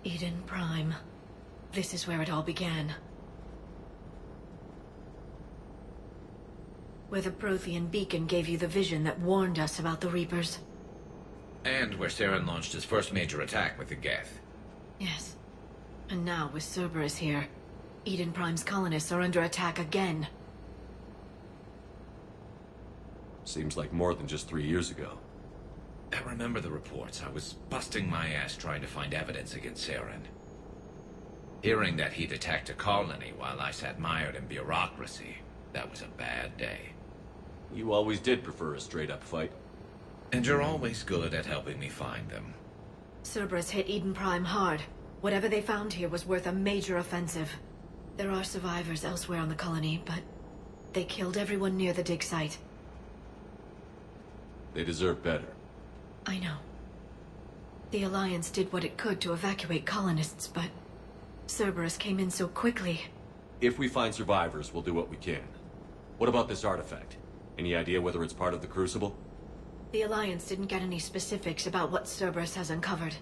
Eden Prime. This is where it all began. Where the Prothean beacon gave you the vision that warned us about the Reapers. And where Saren launched his first major attack with the Geth. Yes. And now, with Cerberus here, Eden Prime's colonists are under attack again. Seems like more than just 3 years ago. I remember the reports. I was busting my ass trying to find evidence against Saren. Hearing that he'd attacked a colony while I sat mired in bureaucracy, that was a bad day. You always did prefer a straight-up fight. And you're always good at helping me find them. Cerberus hit Eden Prime hard. Whatever they found here was worth a major offensive. There are survivors elsewhere on the colony, but they killed everyone near the dig site. They deserve better. I know. The Alliance did what it could to evacuate colonists, but Cerberus came in so quickly. If we find survivors, we'll do what we can. What about this artifact? Any idea whether it's part of the Crucible? The Alliance didn't get any specifics about what Cerberus has uncovered.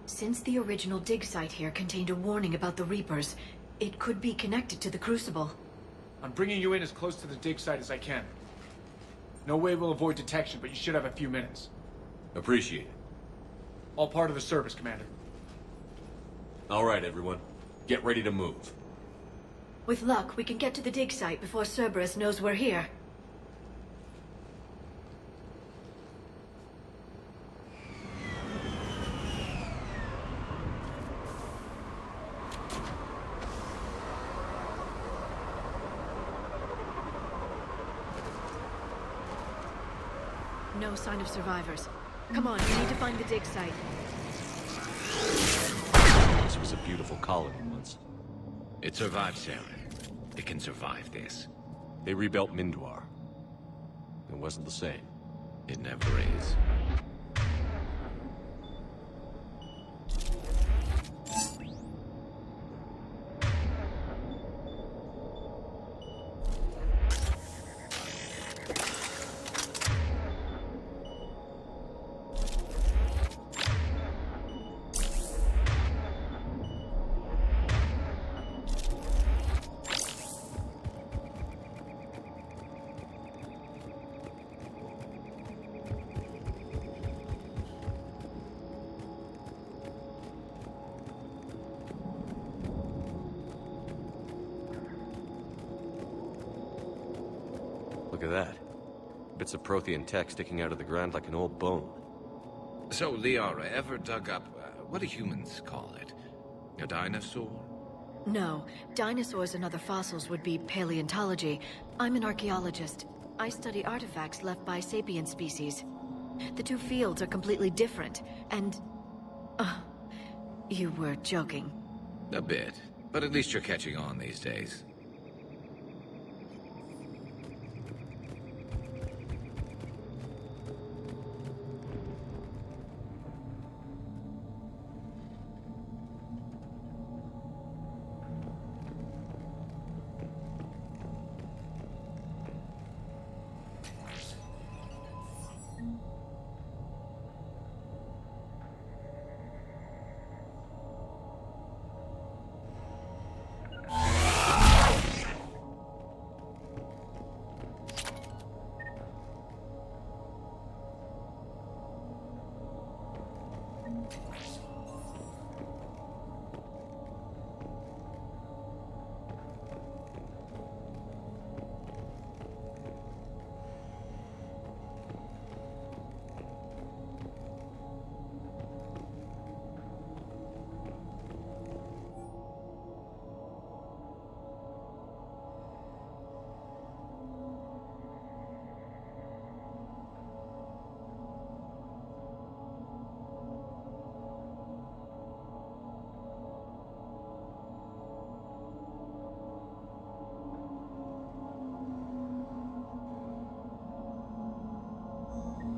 Since the original dig site here contained a warning about the Reapers, it could be connected to the Crucible. I'm bringing you in as close to the dig site as I can. No way we'll avoid detection, but you should have a few minutes. Appreciate it. All part of the service, Commander. All right, everyone. Get ready to move. With luck, we can get to the dig site before Cerberus knows we're here. No sign of survivors. Come on, we need to find the dig site. This was a beautiful colony once. It survived Saren. It can survive this. They rebuilt Mindwar. It wasn't the same. It never is. Look at that. Bits of Prothean tech sticking out of the ground like an old bone. So, Liara, ever dug up, what do humans call it? A dinosaur? No, dinosaurs and other fossils would be paleontology. I'm an archaeologist. I study artifacts left by sapient species. The two fields are completely different, and... you were joking. A bit. But at least you're catching on these days.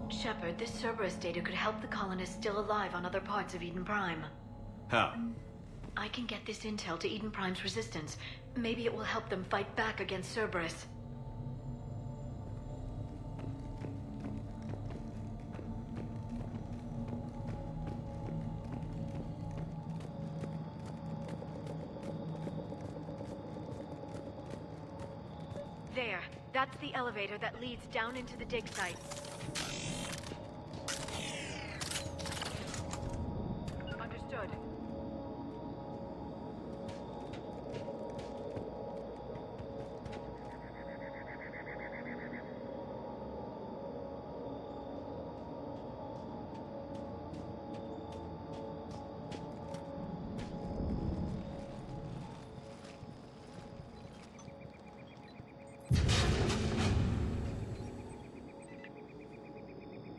Shepard, this Cerberus data could help the colonists still alive on other parts of Eden Prime. How? I can get this intel to Eden Prime's resistance. Maybe it will help them fight back against Cerberus. There. That's the elevator that leads down into the dig site. Understood.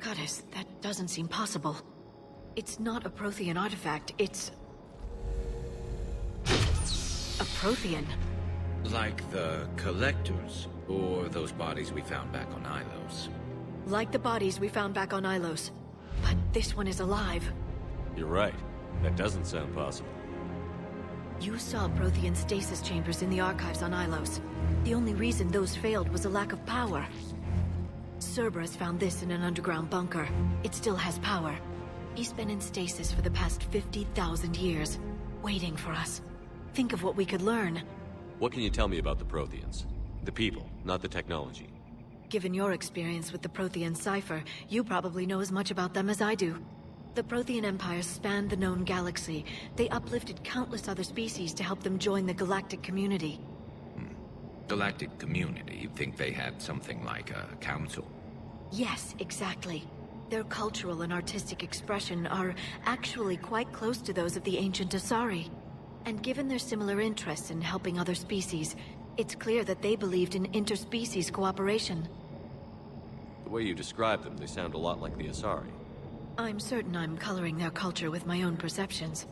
Goddess, that doesn't seem possible. It's not a Prothean artifact, it's... a Prothean. Like the Collectors, or those bodies we found back on Ilos. Like the bodies we found back on Ilos. But this one is alive. You're right. That doesn't sound possible. You saw Prothean stasis chambers in the archives on Ilos. The only reason those failed was a lack of power. Cerberus found this in an underground bunker. It still has power. He's been in stasis for the past 50,000 years, waiting for us. Think of what we could learn. What can you tell me about the Protheans? The people, not the technology. Given your experience with the Prothean cipher, you probably know as much about them as I do. The Prothean Empire spanned the known galaxy. They uplifted countless other species to help them join the galactic community. Galactic community, you'd think they had something like a council. Yes, exactly. Their cultural and artistic expression are actually quite close to those of the ancient Asari. And given their similar interests in helping other species, it's clear that they believed in interspecies cooperation. The way you describe them, they sound a lot like the Asari. I'm certain I'm coloring their culture with my own perceptions.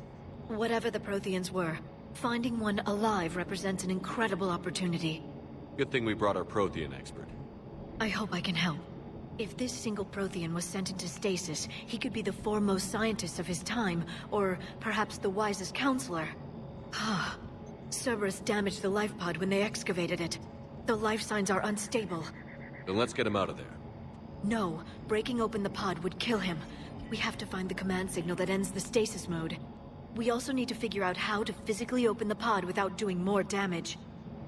Whatever the Protheans were, finding one alive represents an incredible opportunity. Good thing we brought our Prothean expert. I hope I can help. If this single Prothean was sent into stasis, he could be the foremost scientist of his time, or perhaps the wisest counselor. Ah, Cerberus damaged the life pod when they excavated it. The life signs are unstable. Then let's get him out of there. No, breaking open the pod would kill him. We have to find the command signal that ends the stasis mode. We also need to figure out how to physically open the pod without doing more damage.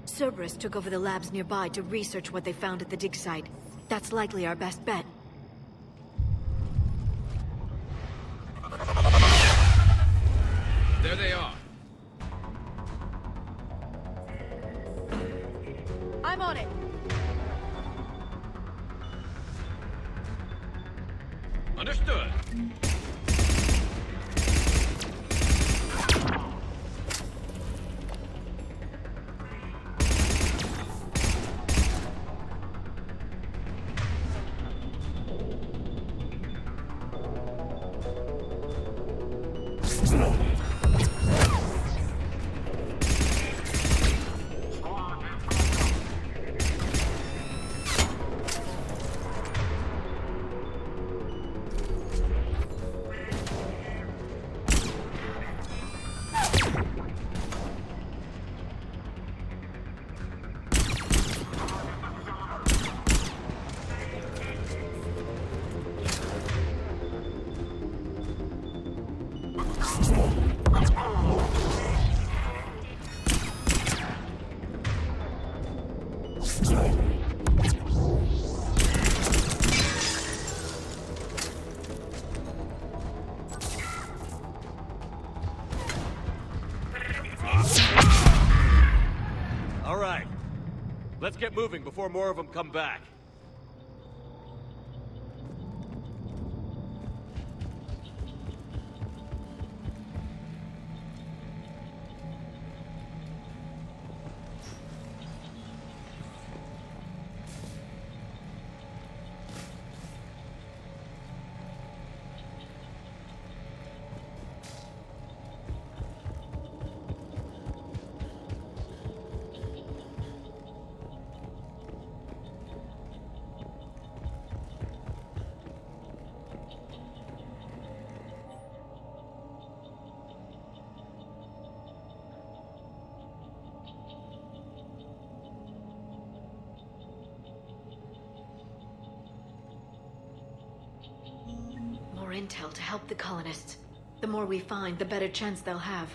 Cerberus took over the labs nearby to research what they found at the dig site. That's likely our best bet. There they are. I'm on it. Understood. All right. Let's get moving before more of them come back. More intel to help the colonists. The more we find, the better chance they'll have.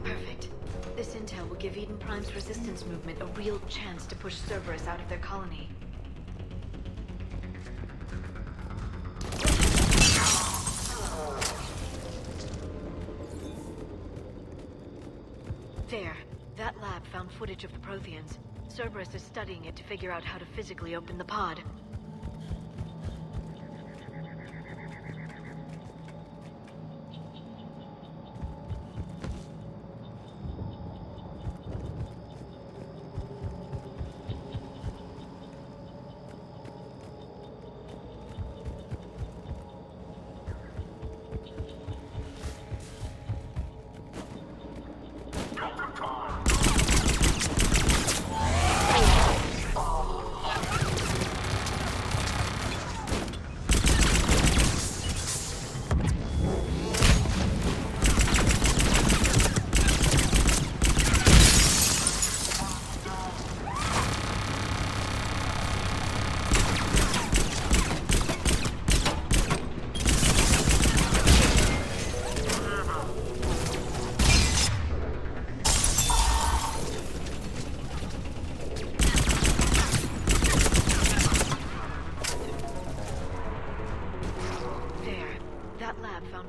Perfect. This intel will give Eden Prime's resistance movement a real chance to push Cerberus out of their colony. There. That lab found footage of the Protheans. Cerberus is studying it to figure out how to physically open the pod.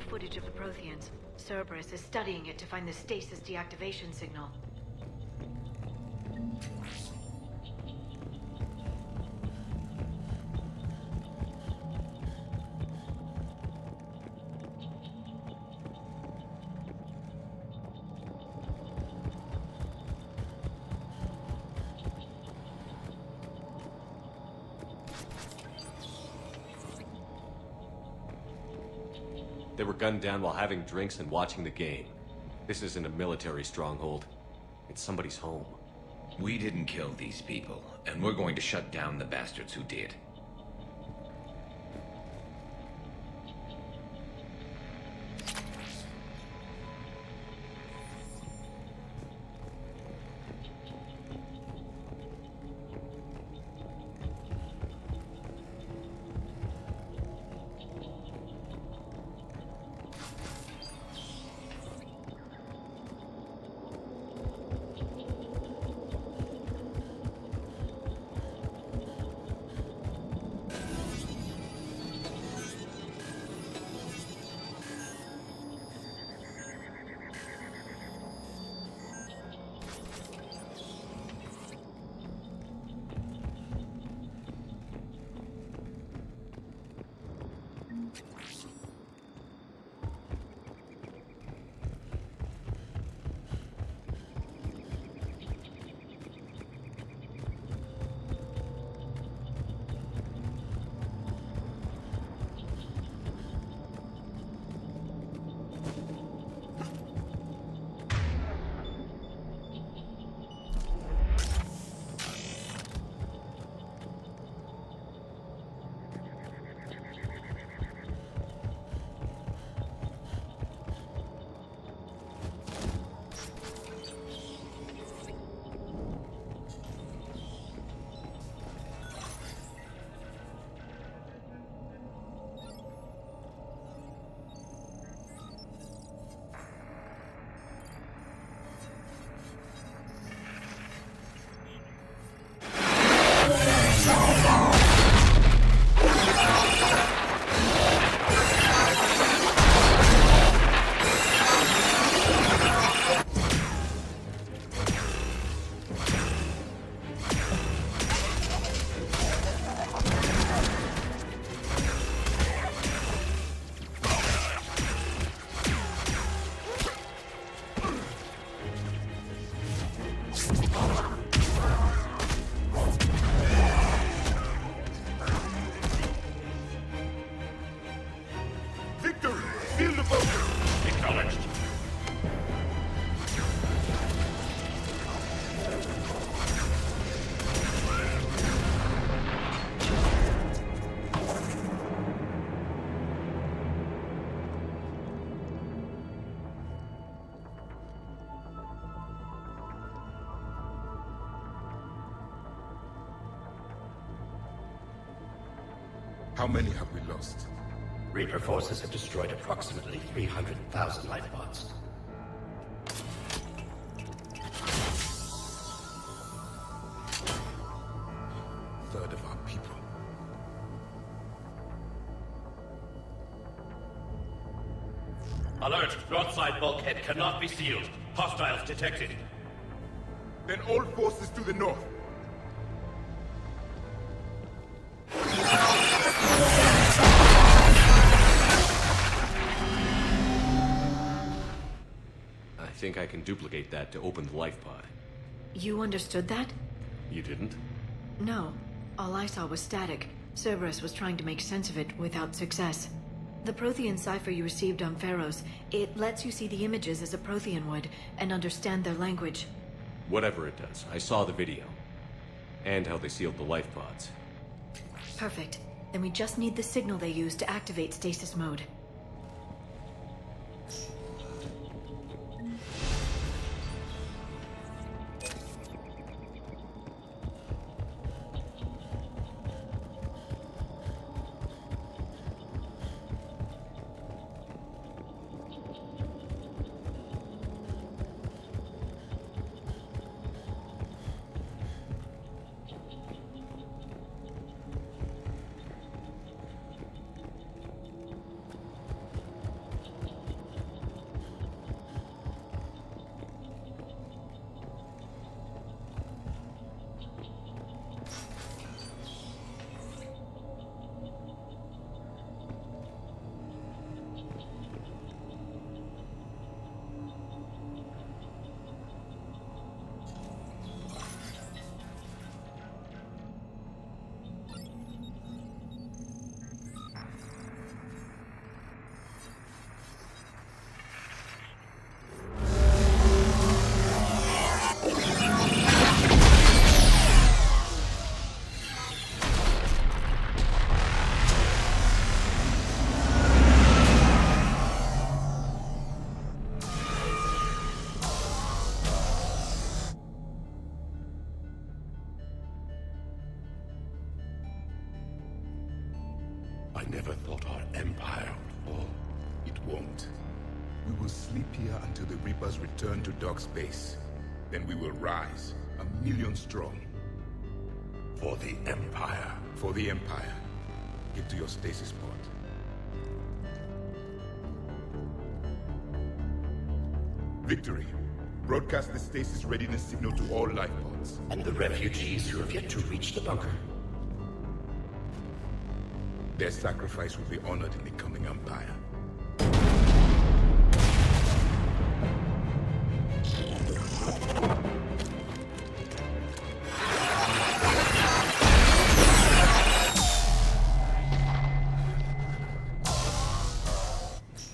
Footage of the Protheans. Cerberus is studying it to find the stasis deactivation signal. They were gunned down while having drinks and watching the game. This isn't a military stronghold. It's somebody's home. We didn't kill these people, and we're going to shut down the bastards who did. How many have we lost? Reaper forces have destroyed approximately 300,000 life pods. Third of our people. Alert! Broadside bulkhead cannot be sealed. Hostiles detected. Then all forces to the north. I think I can duplicate that to open the life pod. You understood that? You didn't? No. All I saw was static. Cerberus was trying to make sense of it without success. The Prothean cipher you received on Pharaohs, it lets you see the images as a Prothean would, and understand their language. Whatever it does, I saw the video. And how they sealed the life pods. Perfect. Then we just need the signal they use to activate stasis mode. I never thought our empire would fall. It won't. We will sleep here until the Reapers return to Doc's base. Then we will rise, 1,000,000 strong. For the Empire. For the Empire. Get to your stasis pod. Victory. Broadcast the stasis readiness signal to all life pods. And the refugees who have yet to reach the bunker. Their sacrifice will be honored in the coming Empire.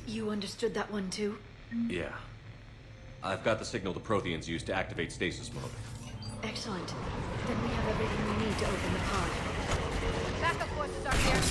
You understood that one too? Yeah. I've got the signal the Protheans use to activate stasis mode. Excellent. Then we have everything we need to open the pod. Backup forces are here.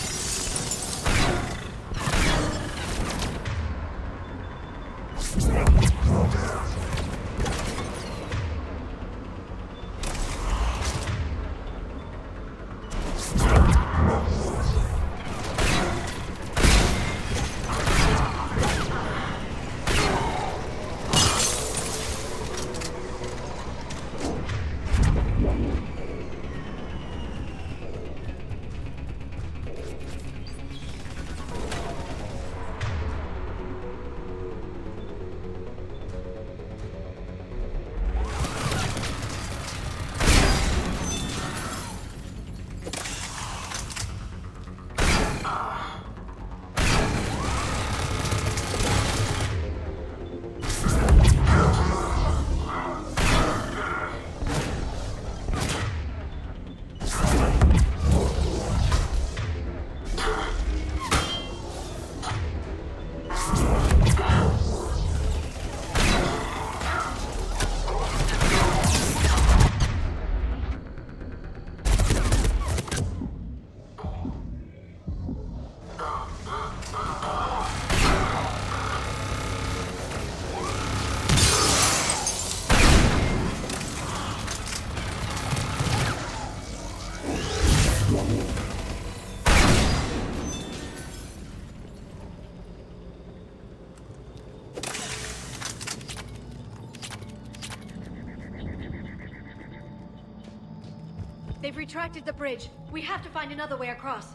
They've retracted the bridge. We have to find another way across.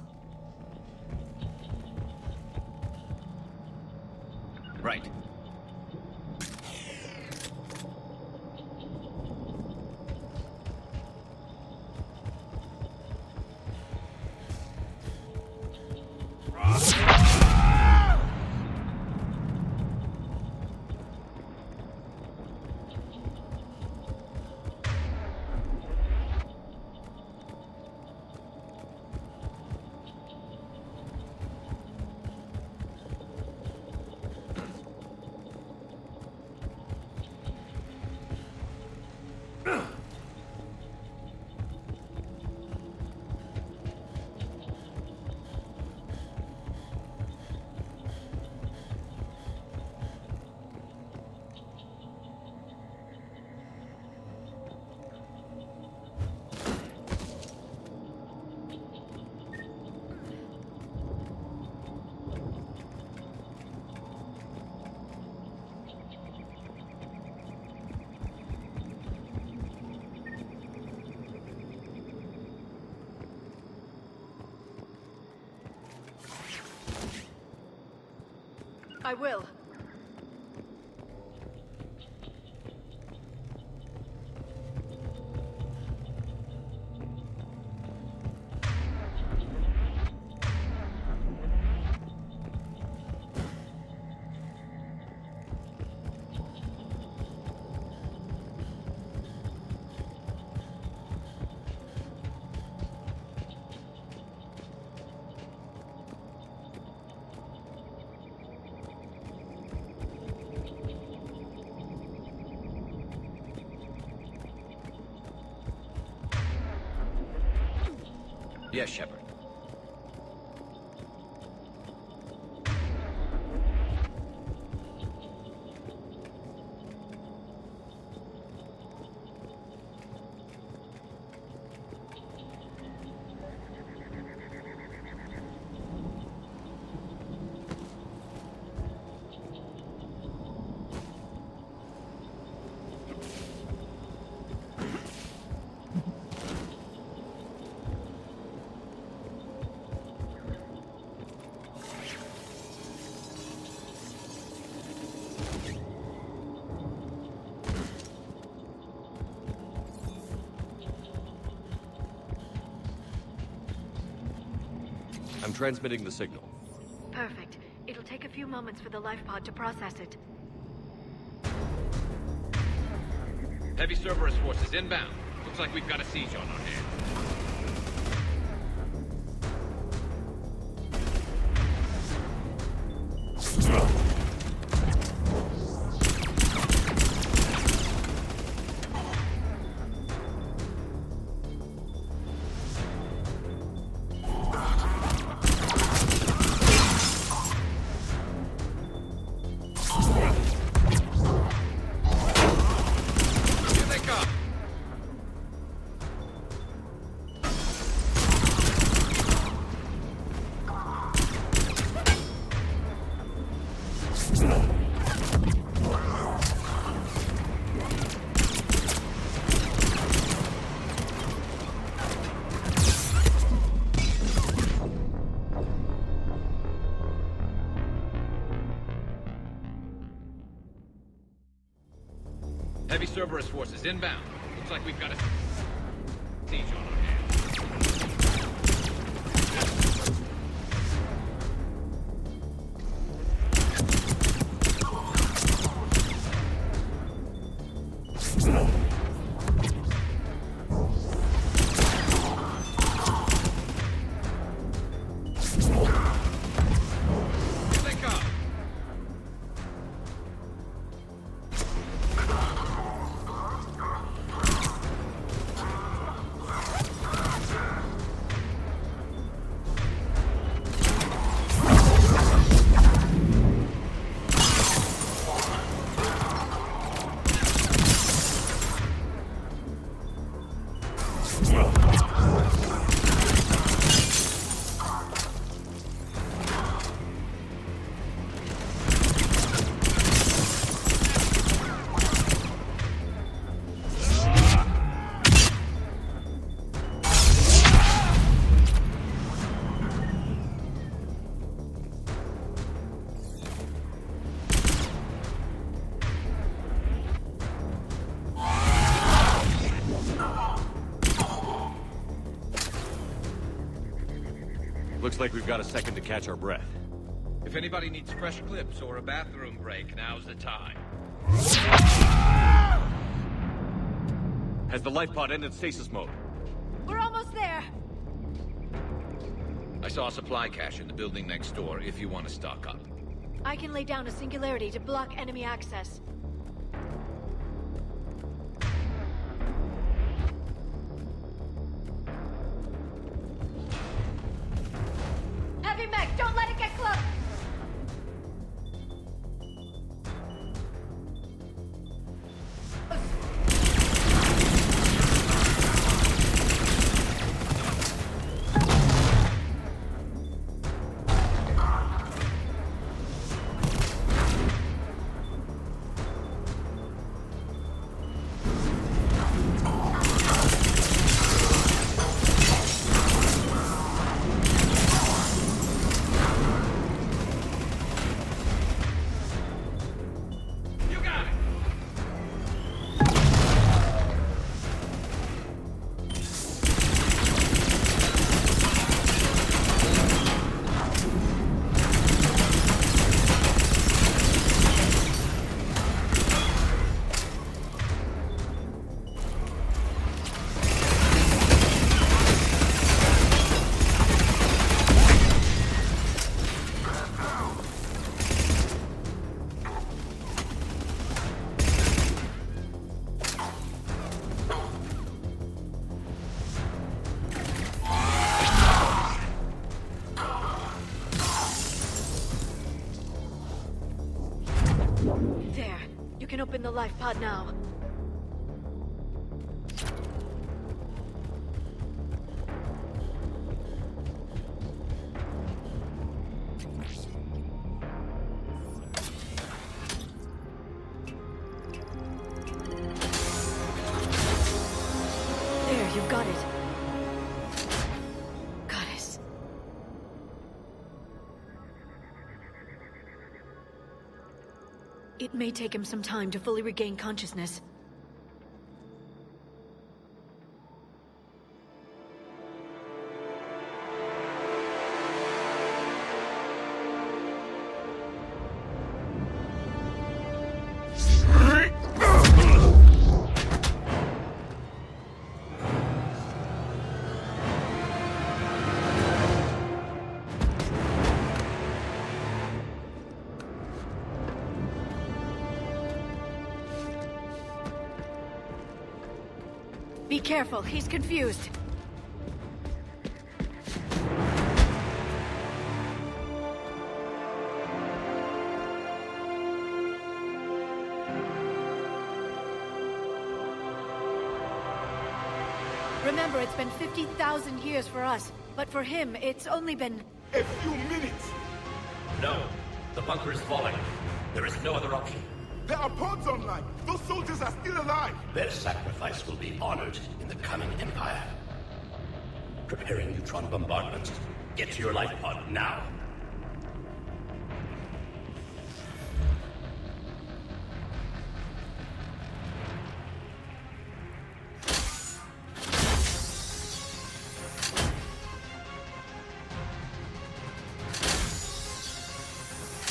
Right. I will. Yes, Shepard. I'm transmitting the signal. Perfect. It'll take a few moments for the life pod to process it. Heavy Cerberus forces inbound. Looks like we've got a siege on our hands. Here they come! Heavy Cerberus forces inbound. Looks like we've got a siege on our hands. Here they come! Looks like we've got a second to catch our breath. If anybody needs fresh clips or a bathroom break, now's the time. Has the life pod ended stasis mode? We're almost there. I saw a supply cache in the building next door if you want to stock up. I can lay down a singularity to block enemy access. Heavy mech, don't let it get close. There. You can open the life pod now. There, you've got it. Goddess. It may take him some time to fully regain consciousness. Be careful, he's confused. Remember, it's been 50,000 years for us, but for him, it's only been... A few minutes! No. The bunker is falling. There is no other option. There are pods online! Those soldiers are still alive! Their sacrifice will be honored in the coming Empire. Preparing neutron bombardment. Get to your life pod now.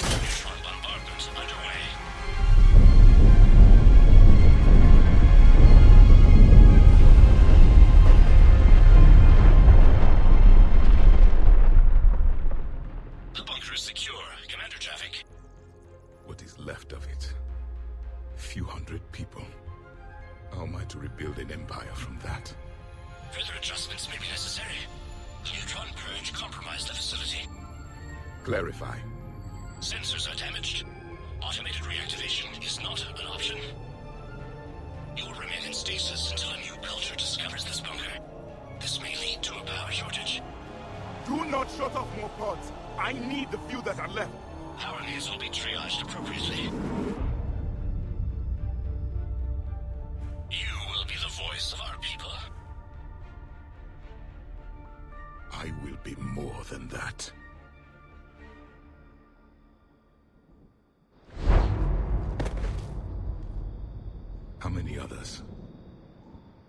Neutron bombardment underway. The bunker is secure, Commander Traffic. What is left of it? Few hundred people. How am I to rebuild an empire from that? Further adjustments may be necessary. The neutron purge compromised the facility. Clarify. Sensors are damaged. Automated reactivation is not an option. You will remain in stasis until a new culture discovers this bunker. This may lead to a power shortage. Do not shut off more pods! I need the few that are left! Power needs will be triaged appropriately. You will be the voice of our people. I will be more than that. How many others?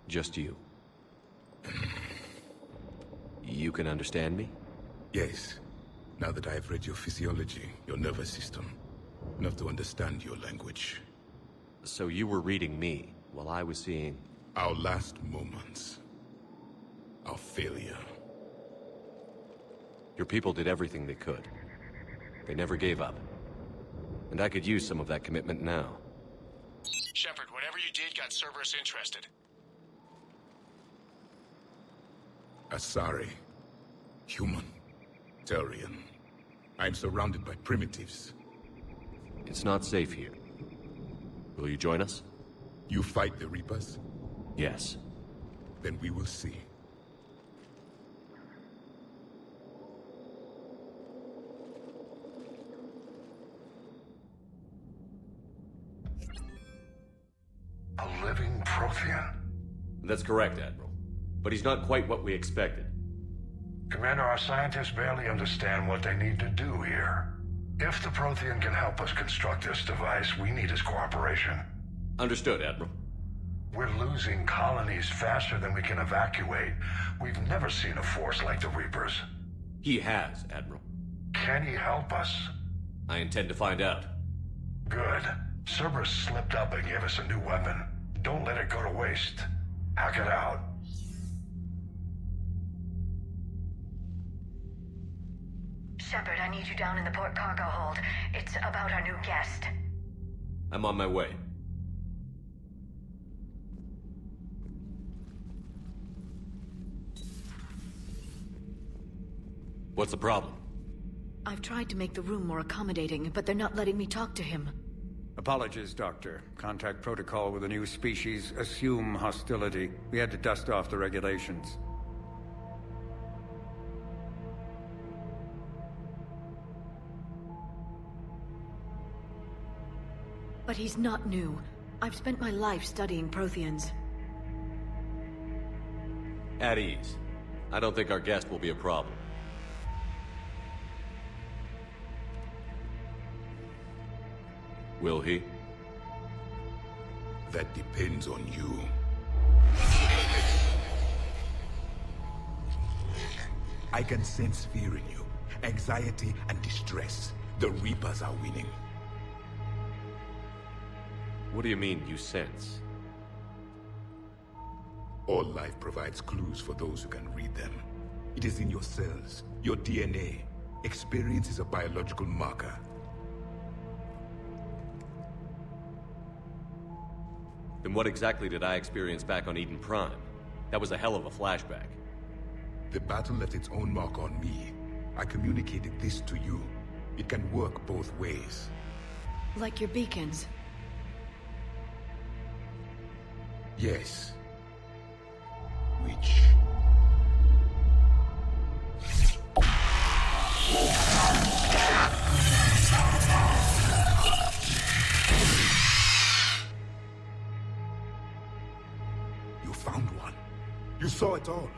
Just you. You can understand me? Yes. Now that I have read your physiology, your nervous system, enough to understand your language. So you were reading me, while I was seeing... Our last moments. Our failure. Your people did everything they could. They never gave up. And I could use some of that commitment now. Shepard, whatever you did got Cerberus interested. Asari. Human. Turian. I'm surrounded by primitives. It's not safe here. Will you join us? You fight the Reapers? Yes. Then we will see. A living Prothean? That's correct, Admiral. But he's not quite what we expected. Commander, our scientists barely understand what they need to do here. If the Prothean can help us construct this device, we need his cooperation. Understood, Admiral. We're losing colonies faster than we can evacuate. We've never seen a force like the Reapers. He has, Admiral. Can he help us? I intend to find out. Good. Cerberus slipped up and gave us a new weapon. Don't let it go to waste. Hack it out. Shepard, I need you down in the port cargo hold. It's about our new guest. I'm on my way. What's the problem? I've tried to make the room more accommodating, but they're not letting me talk to him. Apologies, Doctor. Contact protocol with a new species. Assume hostility. We had to dust off the regulations. But he's not new. I've spent my life studying Protheans. At ease. I don't think our guest will be a problem. Will he? That depends on you. I can sense fear in you, anxiety and distress. The Reapers are winning. What do you mean, you sense? All life provides clues for those who can read them. It is in your cells, your DNA. Experience is a biological marker. Then what exactly did I experience back on Eden Prime? That was a hell of a flashback. The battle left its own mark on me. I communicated this to you. It can work both ways. Like your beacons. Yes. Which... You found one. You saw it all.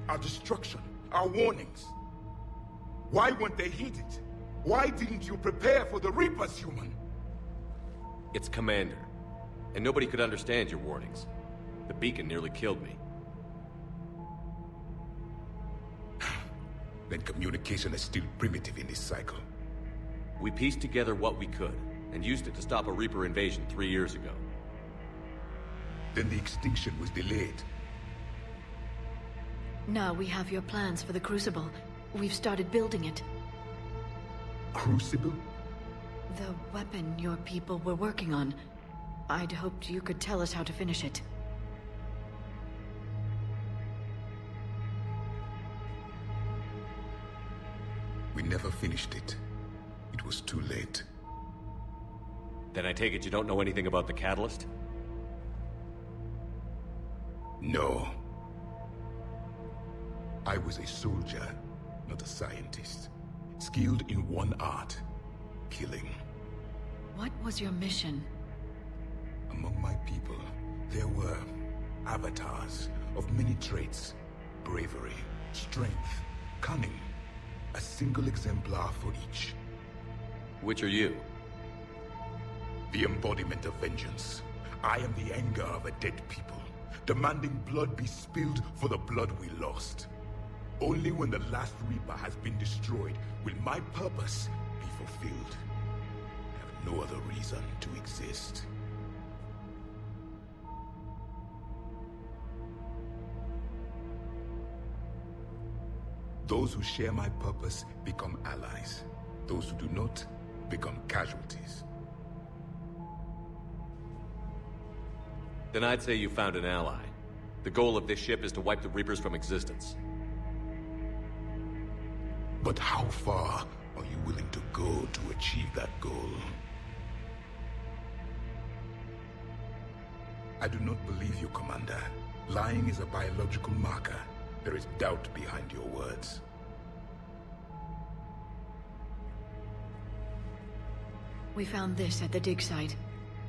Our destruction, our warnings. Why weren't they heeded? Why didn't you prepare for the Reapers, human? It's Commander. And nobody could understand your warnings. The beacon nearly killed me. Then communication is still primitive in this cycle. We pieced together what we could, and used it to stop a Reaper invasion 3 years ago. Then the extinction was delayed. Now we have your plans for the Crucible. We've started building it. Crucible? The weapon your people were working on. I'd hoped you could tell us how to finish it. We never finished it. It was too late. Then I take it you don't know anything about the catalyst? No. I was a soldier, not a scientist. Skilled in one art, killing. What was your mission? Among my people, there were avatars of many traits. Bravery, strength, cunning. A single exemplar for each. Which are you? The embodiment of vengeance. I am the anger of a dead people, demanding blood be spilled for the blood we lost. Only when the last Reaper has been destroyed will my purpose be fulfilled. I have no other reason to exist. Those who share my purpose become allies. Those who do not become casualties. Then I'd say you found an ally. The goal of this ship is to wipe the Reapers from existence. But how far are you willing to go to achieve that goal? I do not believe you, Commander. Lying is a biological marker. There is doubt behind your words. We found this at the dig site.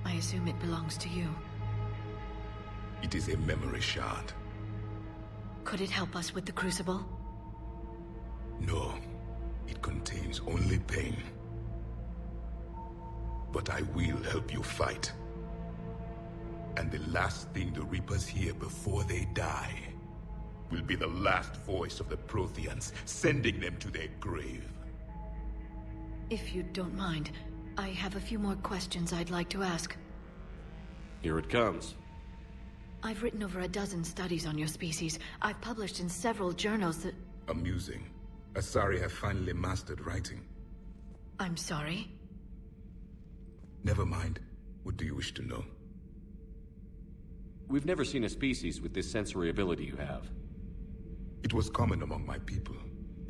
I assume it belongs to you. It is a memory shard. Could it help us with the Crucible? No, it contains only pain. But I will help you fight. And the last thing the Reapers hear before they die will be the last voice of the Protheans, sending them to their grave. If you don't mind, I have a few more questions I'd like to ask. Here it comes. I've written over a dozen studies on your species. I've published in several journals that... Amusing. Asari have finally mastered writing. I'm sorry? Never mind. What do you wish to know? We've never seen a species with this sensory ability you have. It was common among my people,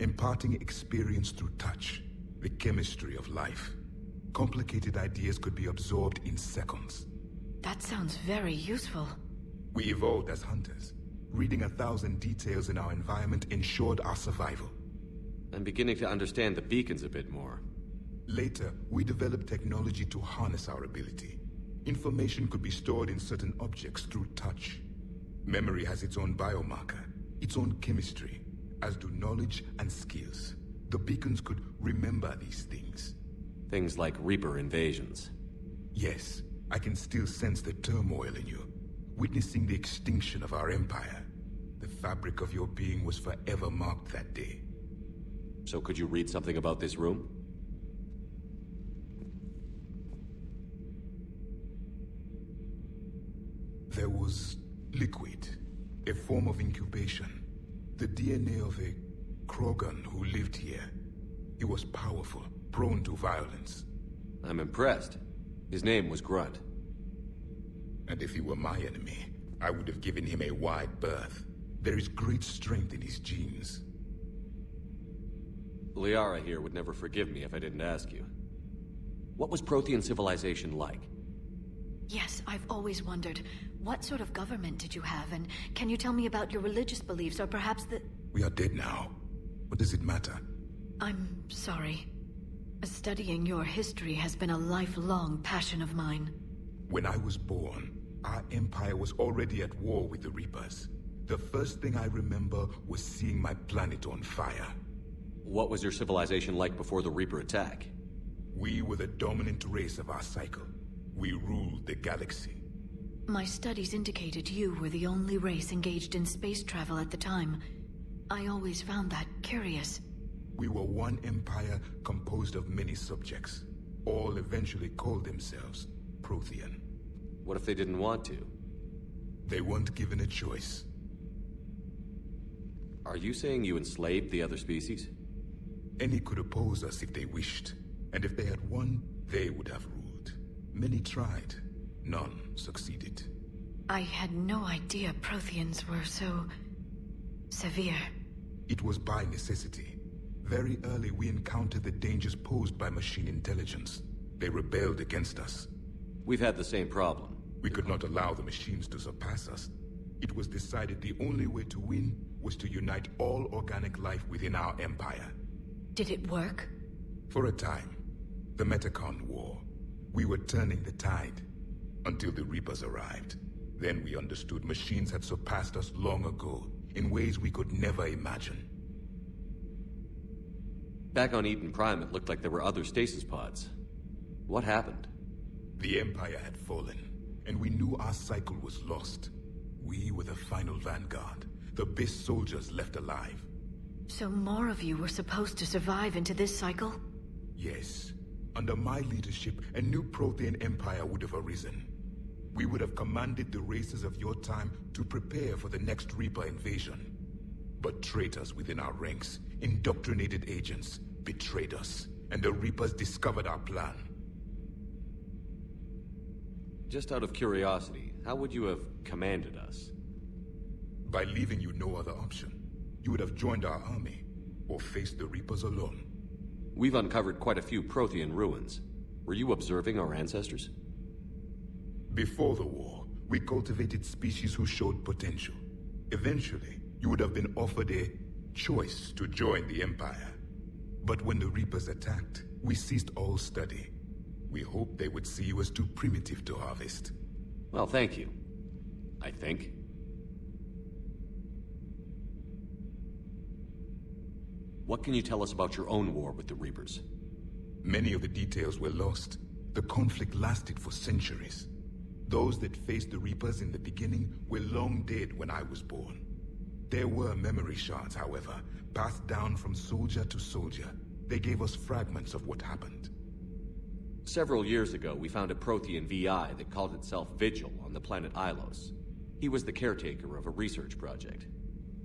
imparting experience through touch, the chemistry of life. Complicated ideas could be absorbed in seconds. That sounds very useful. We evolved as hunters. Reading 1,000 details in our environment ensured our survival. I'm beginning to understand the beacons a bit more. Later, we developed technology to harness our ability. Information could be stored in certain objects through touch. Memory has its own biomarker, its own chemistry, as do knowledge and skills. The beacons could remember these things. Things like Reaper invasions. Yes, I can still sense the turmoil in you, witnessing the extinction of our empire. The fabric of your being was forever marked that day. So could you read something about this room? There was liquid, a form of incubation. The DNA of a Krogan who lived here. He was powerful, prone to violence. I'm impressed. His name was Grunt. And if he were my enemy, I would have given him a wide berth. There is great strength in his genes. Liara here would never forgive me if I didn't ask you. What was Prothean civilization like? Yes, I've always wondered, what sort of government did you have, and can you tell me about your religious beliefs, or perhaps the... We are dead now. What does it matter? I'm sorry. Studying your history has been a lifelong passion of mine. When I was born, our empire was already at war with the Reapers. The first thing I remember was seeing my planet on fire. What was your civilization like before the Reaper attack? We were the dominant race of our cycle. We ruled the galaxy. My studies indicated you were the only race engaged in space travel at the time. I always found that curious. We were one empire composed of many subjects. All eventually called themselves Prothean. What if they didn't want to? They weren't given a choice. Are you saying you enslaved the other species? Any could oppose us if they wished. And if they had won, they would have ruled. Many tried. None succeeded. I had no idea Protheans were so... severe. It was by necessity. Very early we encountered the dangers posed by machine intelligence. They rebelled against us. We've had the same problem. We could not allow the machines to surpass us. It was decided the only way to win was to unite all organic life within our empire. Did it work? For a time. The Metacon War. We were turning the tide. Until the Reapers arrived. Then we understood machines had surpassed us long ago, in ways we could never imagine. Back on Eden Prime, it looked like there were other stasis pods. What happened? The Empire had fallen, and we knew our cycle was lost. We were the final vanguard, the best soldiers left alive. So more of you were supposed to survive into this cycle? Yes. Under my leadership, a new Prothean empire would have arisen. We would have commanded the races of your time to prepare for the next Reaper invasion. But traitors within our ranks, indoctrinated agents, betrayed us, and the Reapers discovered our plan. Just out of curiosity, how would you have commanded us? By leaving you no other option. You would have joined our army, or faced the Reapers alone. We've uncovered quite a few Prothean ruins. Were you observing our ancestors? Before the war, we cultivated species who showed potential. Eventually, you would have been offered a choice to join the Empire. But when the Reapers attacked, we ceased all study. We hoped they would see you as too primitive to harvest. Well, thank you. I think. What can you tell us about your own war with the Reapers? Many of the details were lost. The conflict lasted for centuries. Those that faced the Reapers in the beginning were long dead when I was born. There were memory shards, however, passed down from soldier to soldier. They gave us fragments of what happened. Several years ago, we found a Prothean VI that called itself Vigil on the planet Ilos. He was the caretaker of a research project.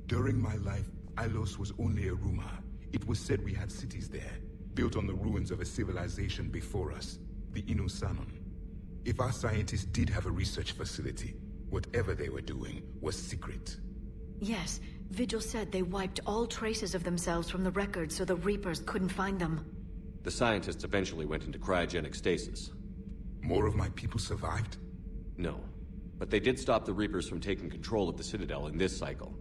During my life, Ilos was only a rumor. It was said we had cities there, built on the ruins of a civilization before us, the Inusanon. If our scientists did have a research facility, whatever they were doing was secret. Yes, Vigil said they wiped all traces of themselves from the records so the Reapers couldn't find them. The scientists eventually went into cryogenic stasis. More of my people survived? No, but they did stop the Reapers from taking control of the Citadel in this cycle.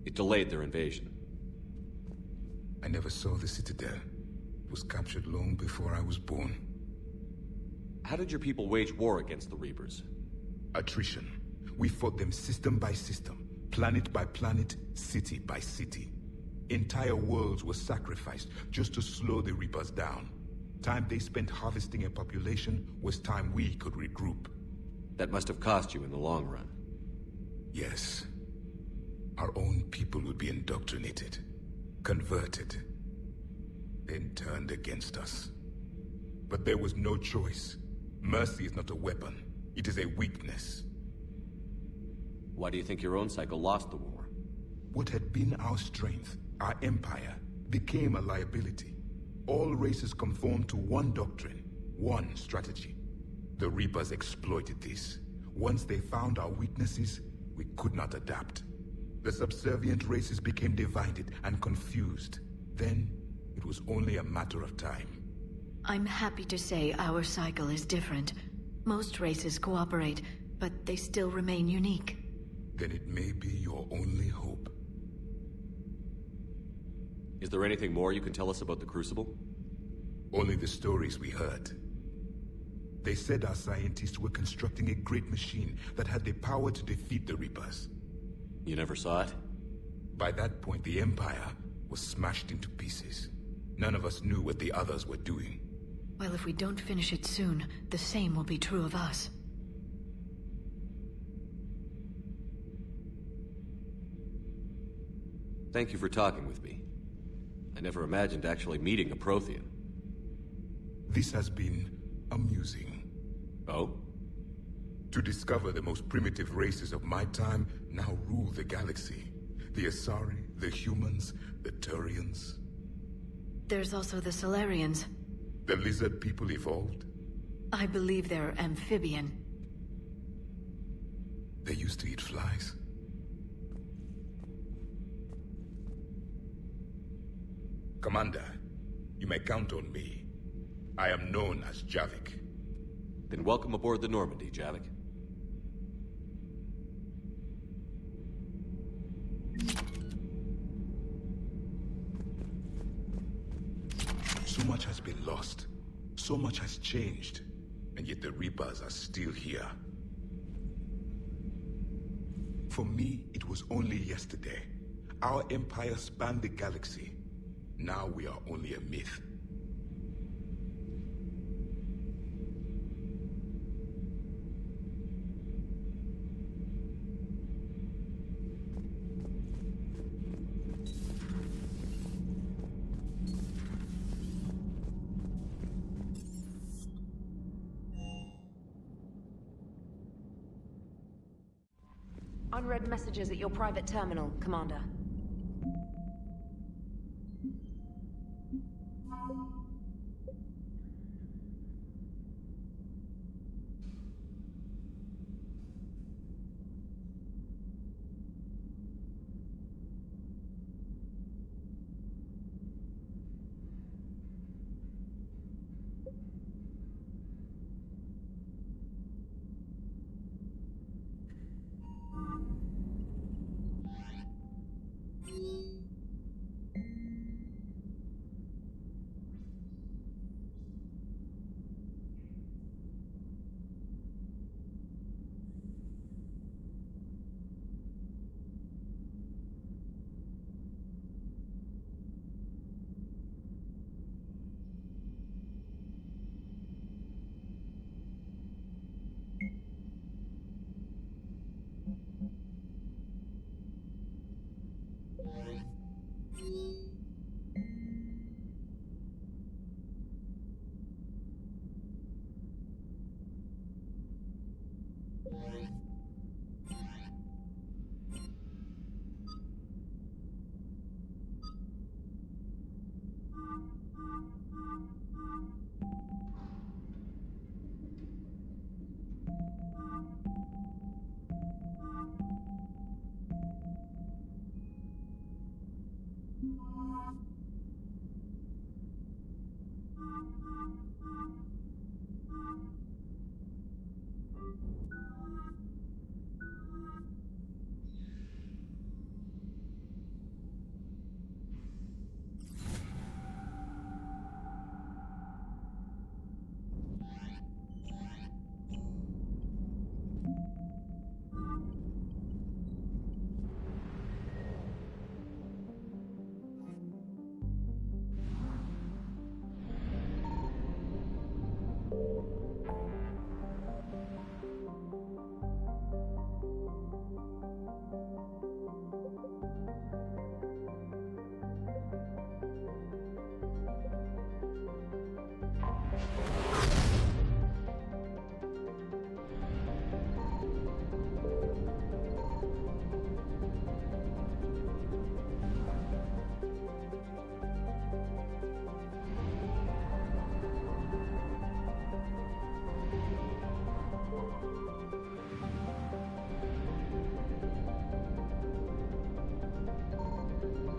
It delayed their invasion. I never saw the Citadel. It was captured long before I was born. How did your people wage war against the Reapers? Attrition. We fought them system by system, planet by planet, city by city. Entire worlds were sacrificed just to slow the Reapers down. Time they spent harvesting a population was time we could regroup. That must have cost you in the long run. Yes. Our own people would be indoctrinated, converted, then turned against us. But there was no choice. Mercy is not a weapon. It is a weakness. Why do you think your own cycle lost the war? What had been our strength, our empire, became a liability. All races conformed to one doctrine, one strategy. The Reapers exploited this. Once they found our weaknesses, we could not adapt. The subservient races became divided and confused. Then, it was only a matter of time. I'm happy to say our cycle is different. Most races cooperate, but they still remain unique. Then it may be your only hope. Is there anything more you can tell us about the Crucible? Only the stories we heard. They said our scientists were constructing a great machine that had the power to defeat the Reapers. You never saw it? By that point, the Empire was smashed into pieces. None of us knew what the others were doing. Well, if we don't finish it soon, the same will be true of us. Thank you for talking with me. I never imagined actually meeting a Prothean. This has been amusing. Oh? To discover the most primitive races of my time now rule the galaxy. The Asari, the humans, the Turians. There's also the Solarians. The lizard people evolved. I believe they're amphibian. They used to eat flies. Commander, you may count on me. I am known as Javik. Then welcome aboard the Normandy, Javik. So much has been lost. So much has changed. And yet the Reapers are still here. For me, it was only yesterday. Our empire spanned the galaxy. Now we are only a myth. Unread messages at your private terminal, Commander.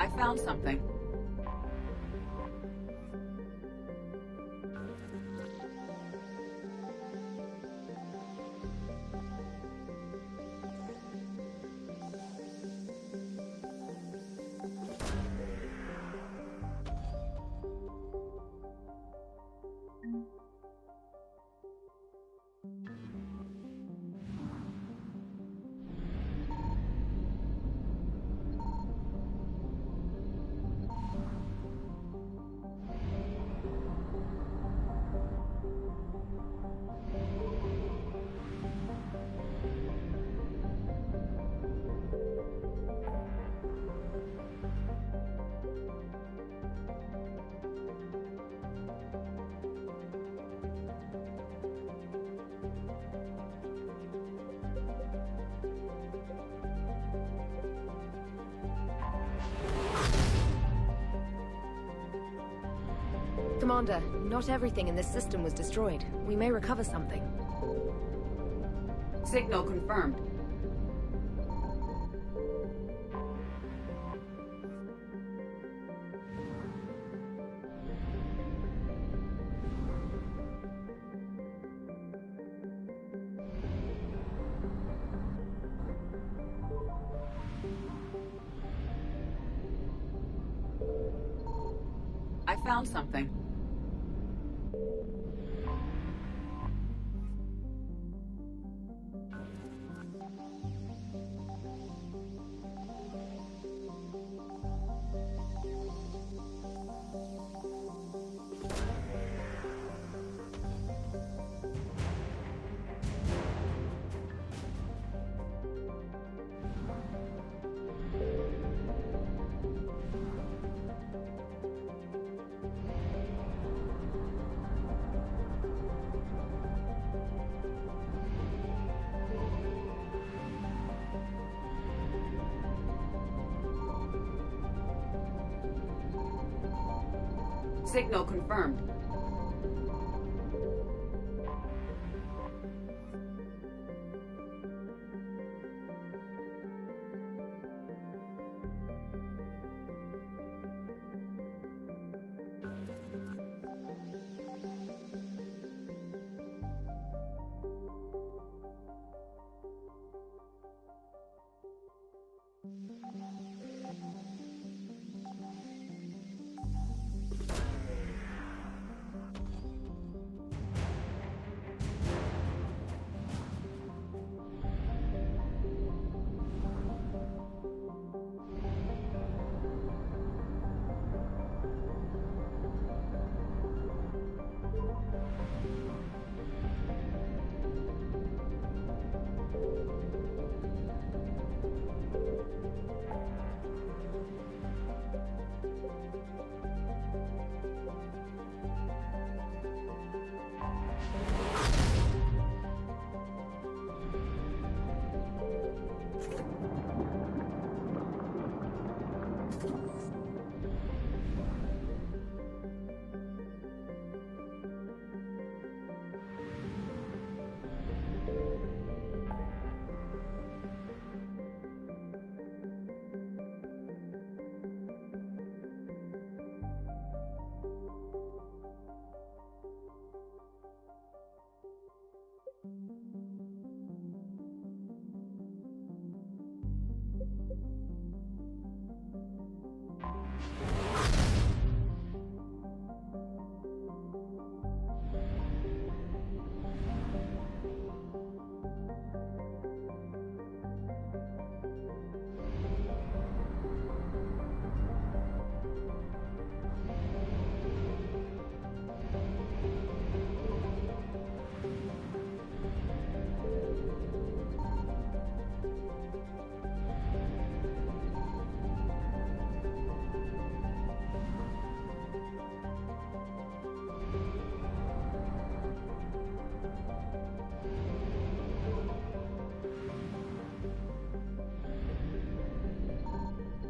I found something. Commander, not everything in this system was destroyed. We may recover something. Signal confirmed. I found something. Signal confirmed.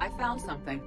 I found something.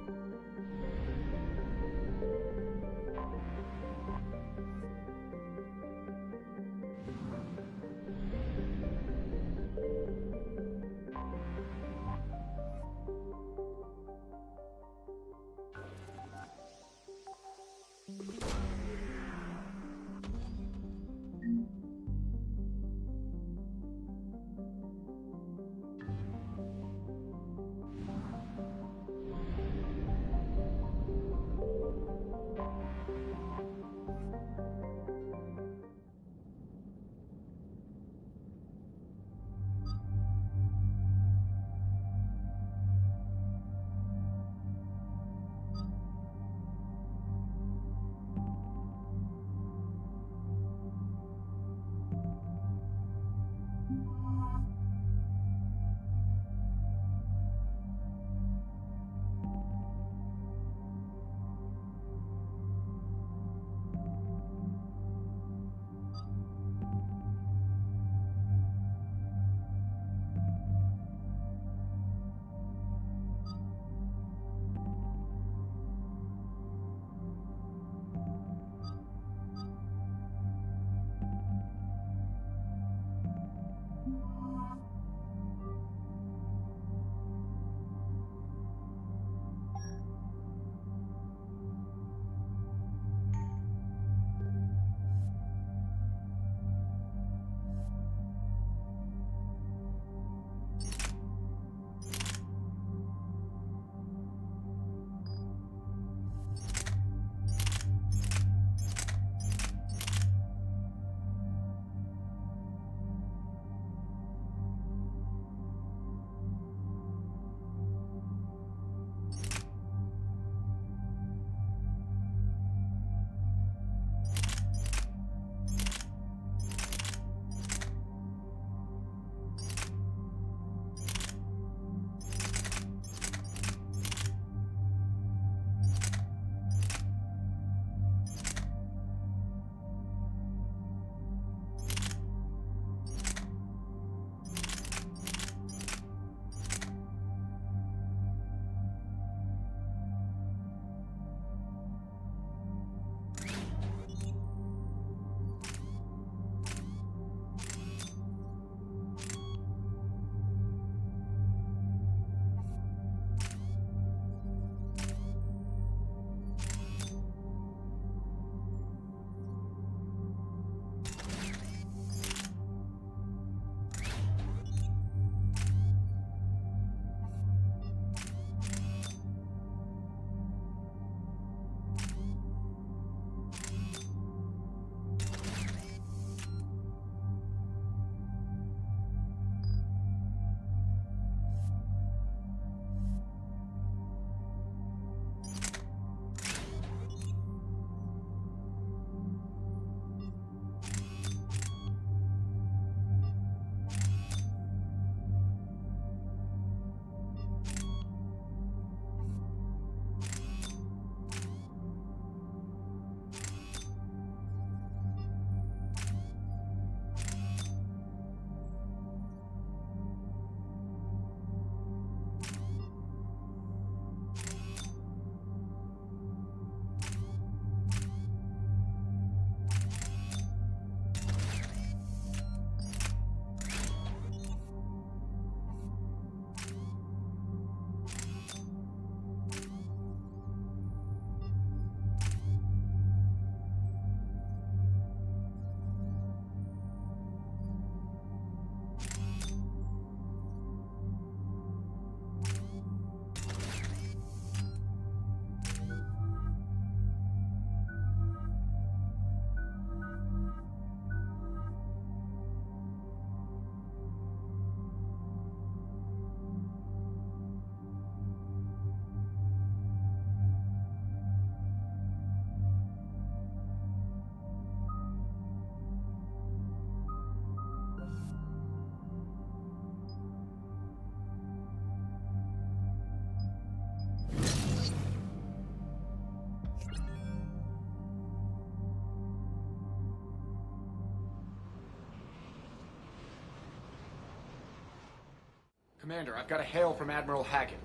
Commander, I've got a hail from Admiral Hackett.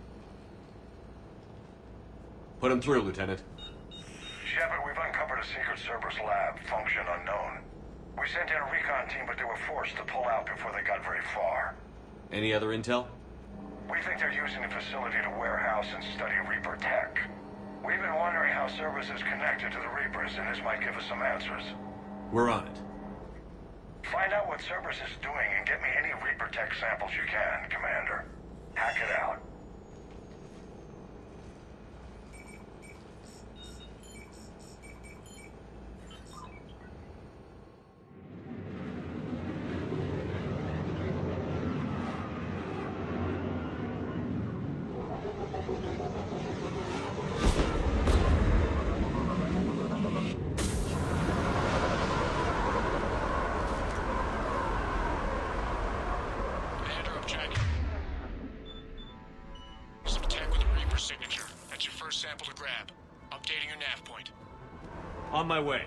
Put him through, Lieutenant. Shepard, we've uncovered a secret Cerberus lab, function unknown. We sent in a recon team, but they were forced to pull out before they got very far. Any other intel? We think they're using the facility to warehouse and study Reaper tech. We've been wondering how Cerberus is connected to the Reapers, and this might give us some answers. We're on it. Find out what Cerberus is doing and get me any Reaper tech samples you can, Commander. Hack it out. Sample to grab. Updating your nav point. On my way.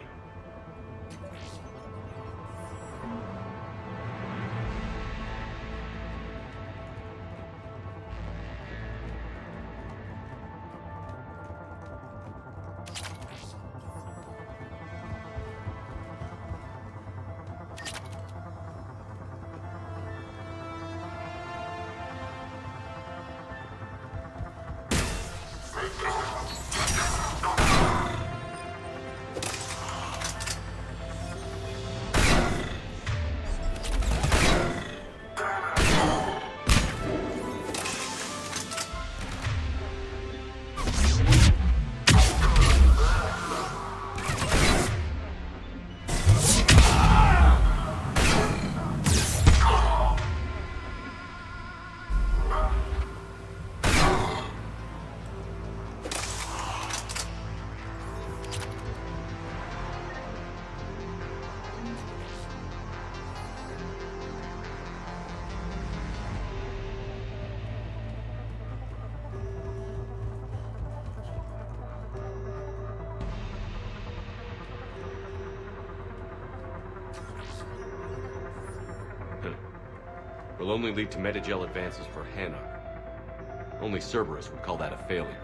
Will only lead to Metagel advances for Hanar. Only Cerberus would call that a failure.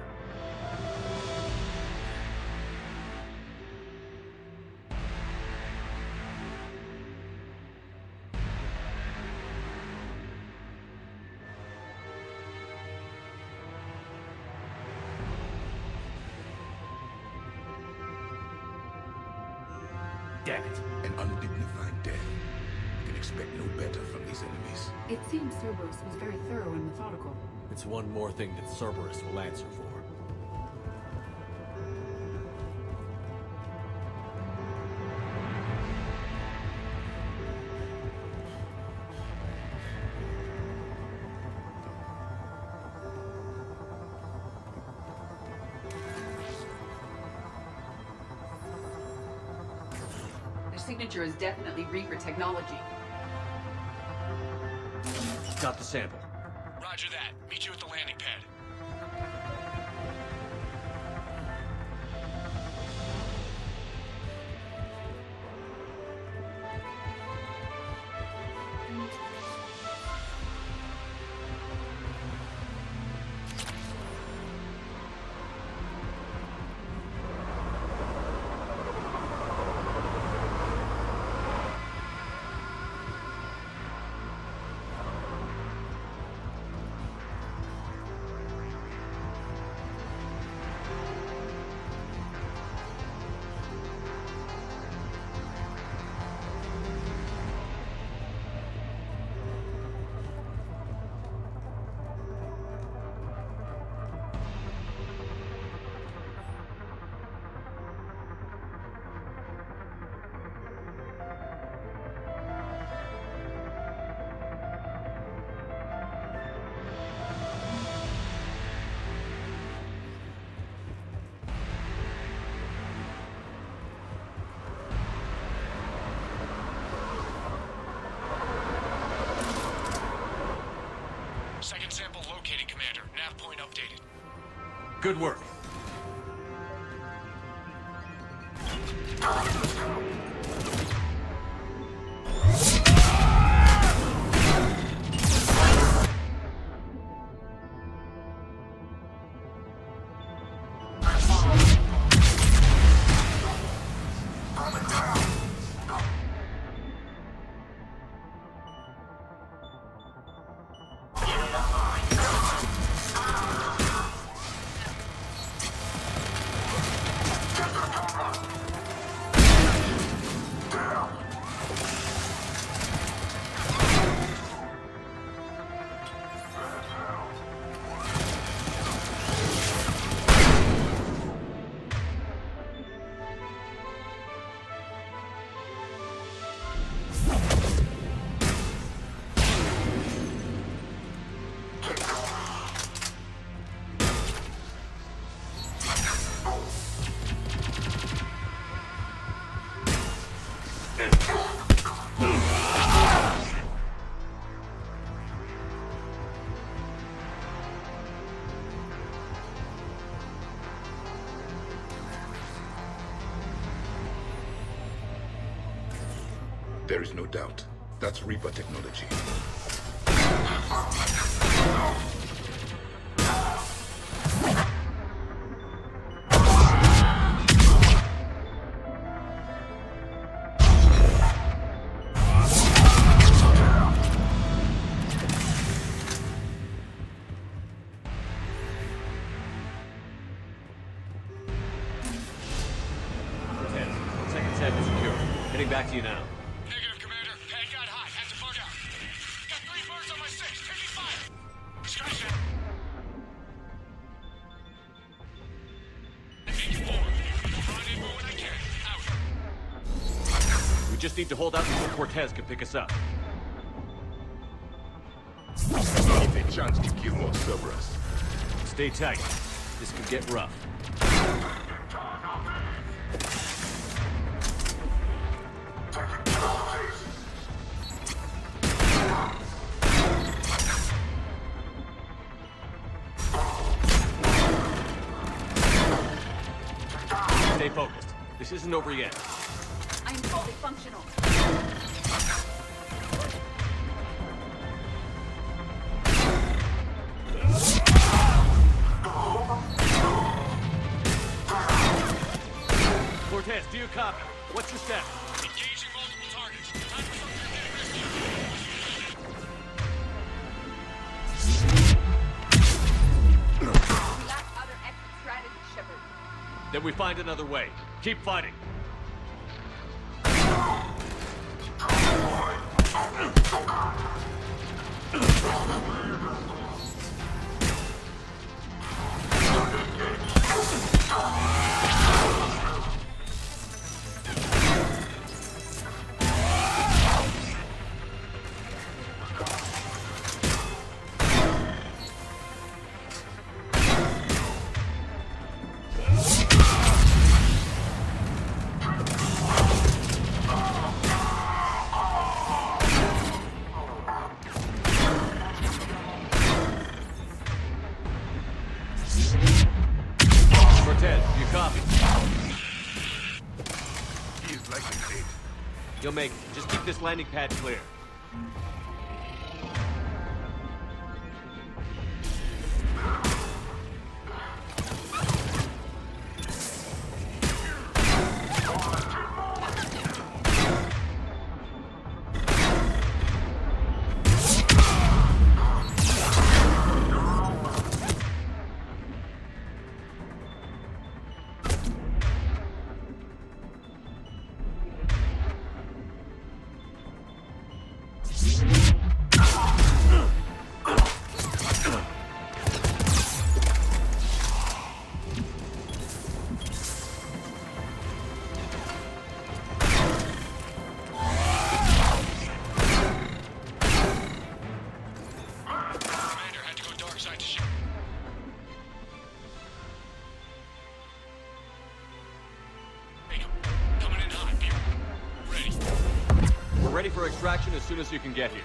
Damn it. An undignified death. You can expect no better from these enemies. It seems Cerberus was very thorough and methodical. It's one more thing that Cerberus will answer for. The signature is definitely Reaper technology. Got the sample. Roger that. Meet you at the landing pad. Second sample located, Commander. Nav point updated. Good work. There is no doubt. That's Reaper technology. Second set is secure. Heading back to you now. Negative, Commander. Pad got hot. Had to bug out. Got 3 birds on my 6. Taking fire. Scratch that. Engage forward. Rendezvous when I can. Out. We just need to hold out until Cortez can pick us up. Give a chance to kill more Cerberus. Stay tight. This could get rough. Stay focused. This isn't over yet. I am fully functional. Cortez, do you copy? What's your step? Engaging multiple targets. Time for something a bit risky. We lack other exit strategies, Shepard. Then we find another way. Keep fighting. Cortez, do you copy? He is likely dead. You'll make it. Just keep this landing pad clear. Commander had to go dark side to ship. Bingham, coming in hot. Be ready. We're ready for extraction as soon as you can get here.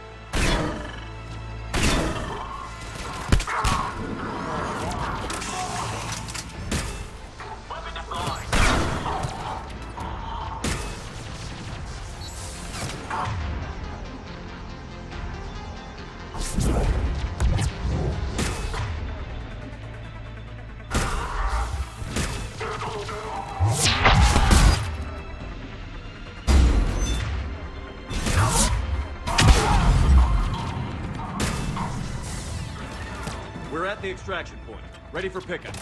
We're at the extraction point. Ready for pickup.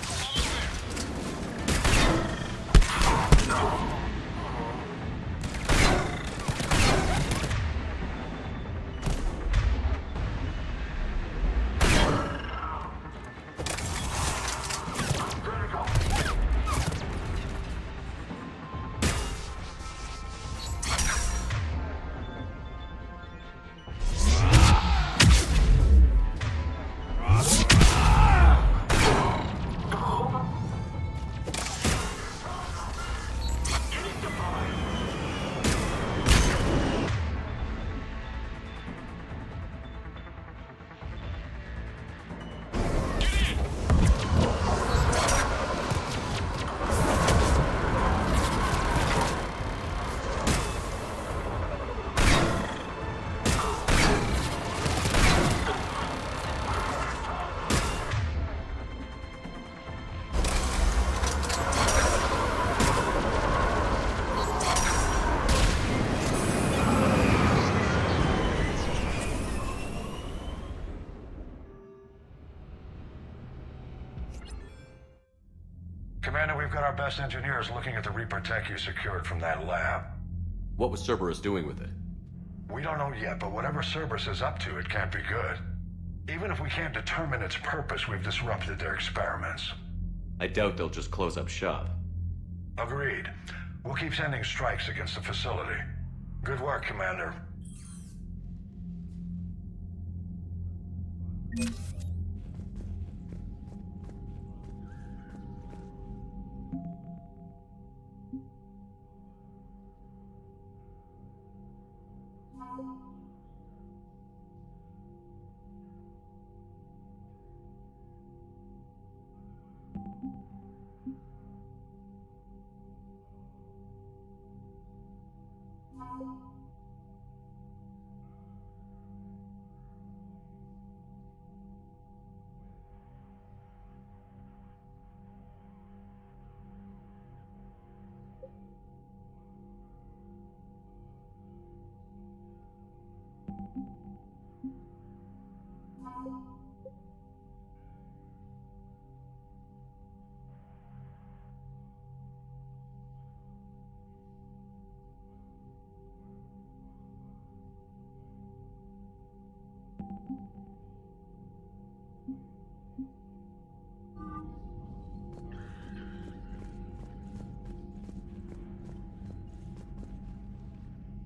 Commander, we've got our best engineers looking at the Reaper tech you secured from that lab. What was Cerberus doing with it? We don't know yet, but whatever Cerberus is up to, it can't be good. Even if we can't determine its purpose, we've disrupted their experiments. I doubt they'll just close up shop. Agreed. We'll keep sending strikes against the facility. Good work, Commander.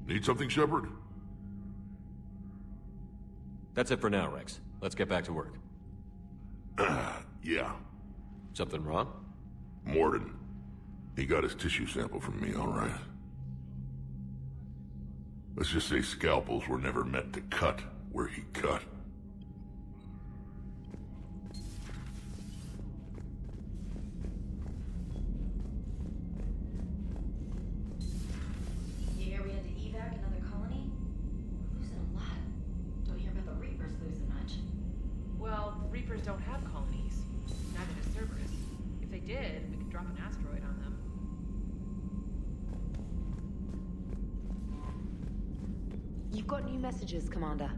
Need something, Shepard? That's it for now, Rex. Let's get back to work. Yeah. Something wrong? Mordin. He got his tissue sample from me, all right. Let's just say scalpels were never meant to cut where he cut. You hear we had to evac another colony? We're losing a lot. Don't hear about the Reapers losing much. Well, the Reapers don't have colonies. Neither does Cerberus. If they did, we could drop an asteroid on them. You've got new messages, Commander.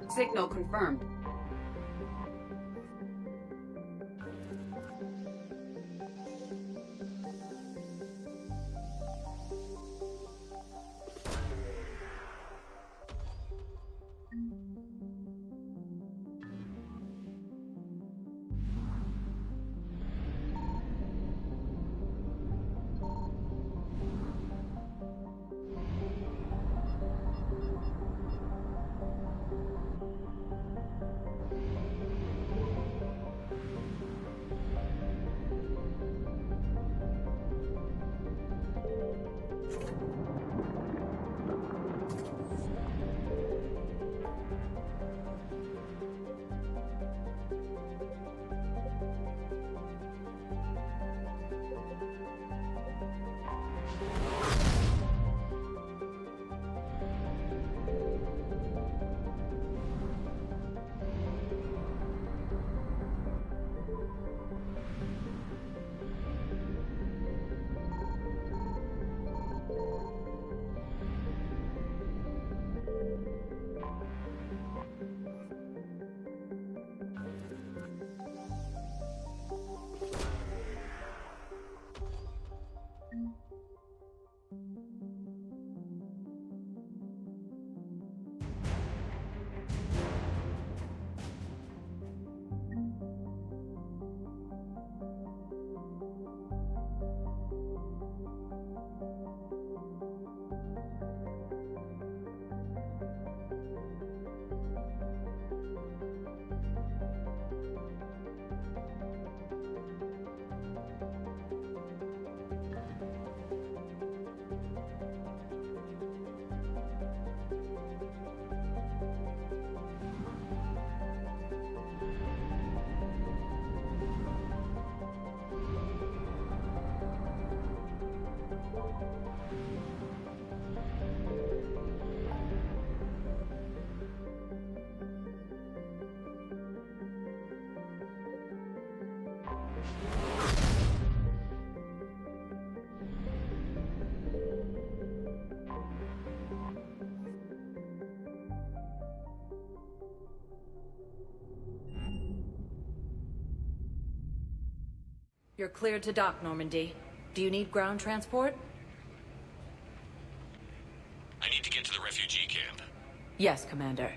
Signal confirmed. You're cleared to dock, Normandy. Do you need ground transport? I need to get to the refugee camp. Yes, Commander.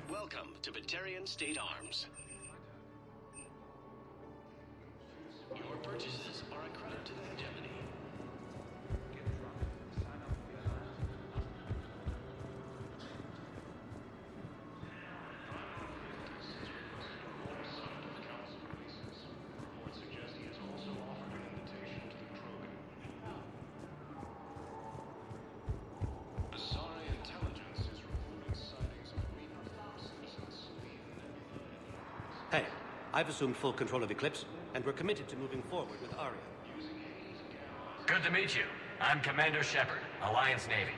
Welcome to Batarian State Arms. Your purchases are a credit to the Hegemony. Hey, I've assumed full control of Eclipse, and we're committed to moving forward with Aria. Good to meet you. I'm Commander Shepard, Alliance Navy.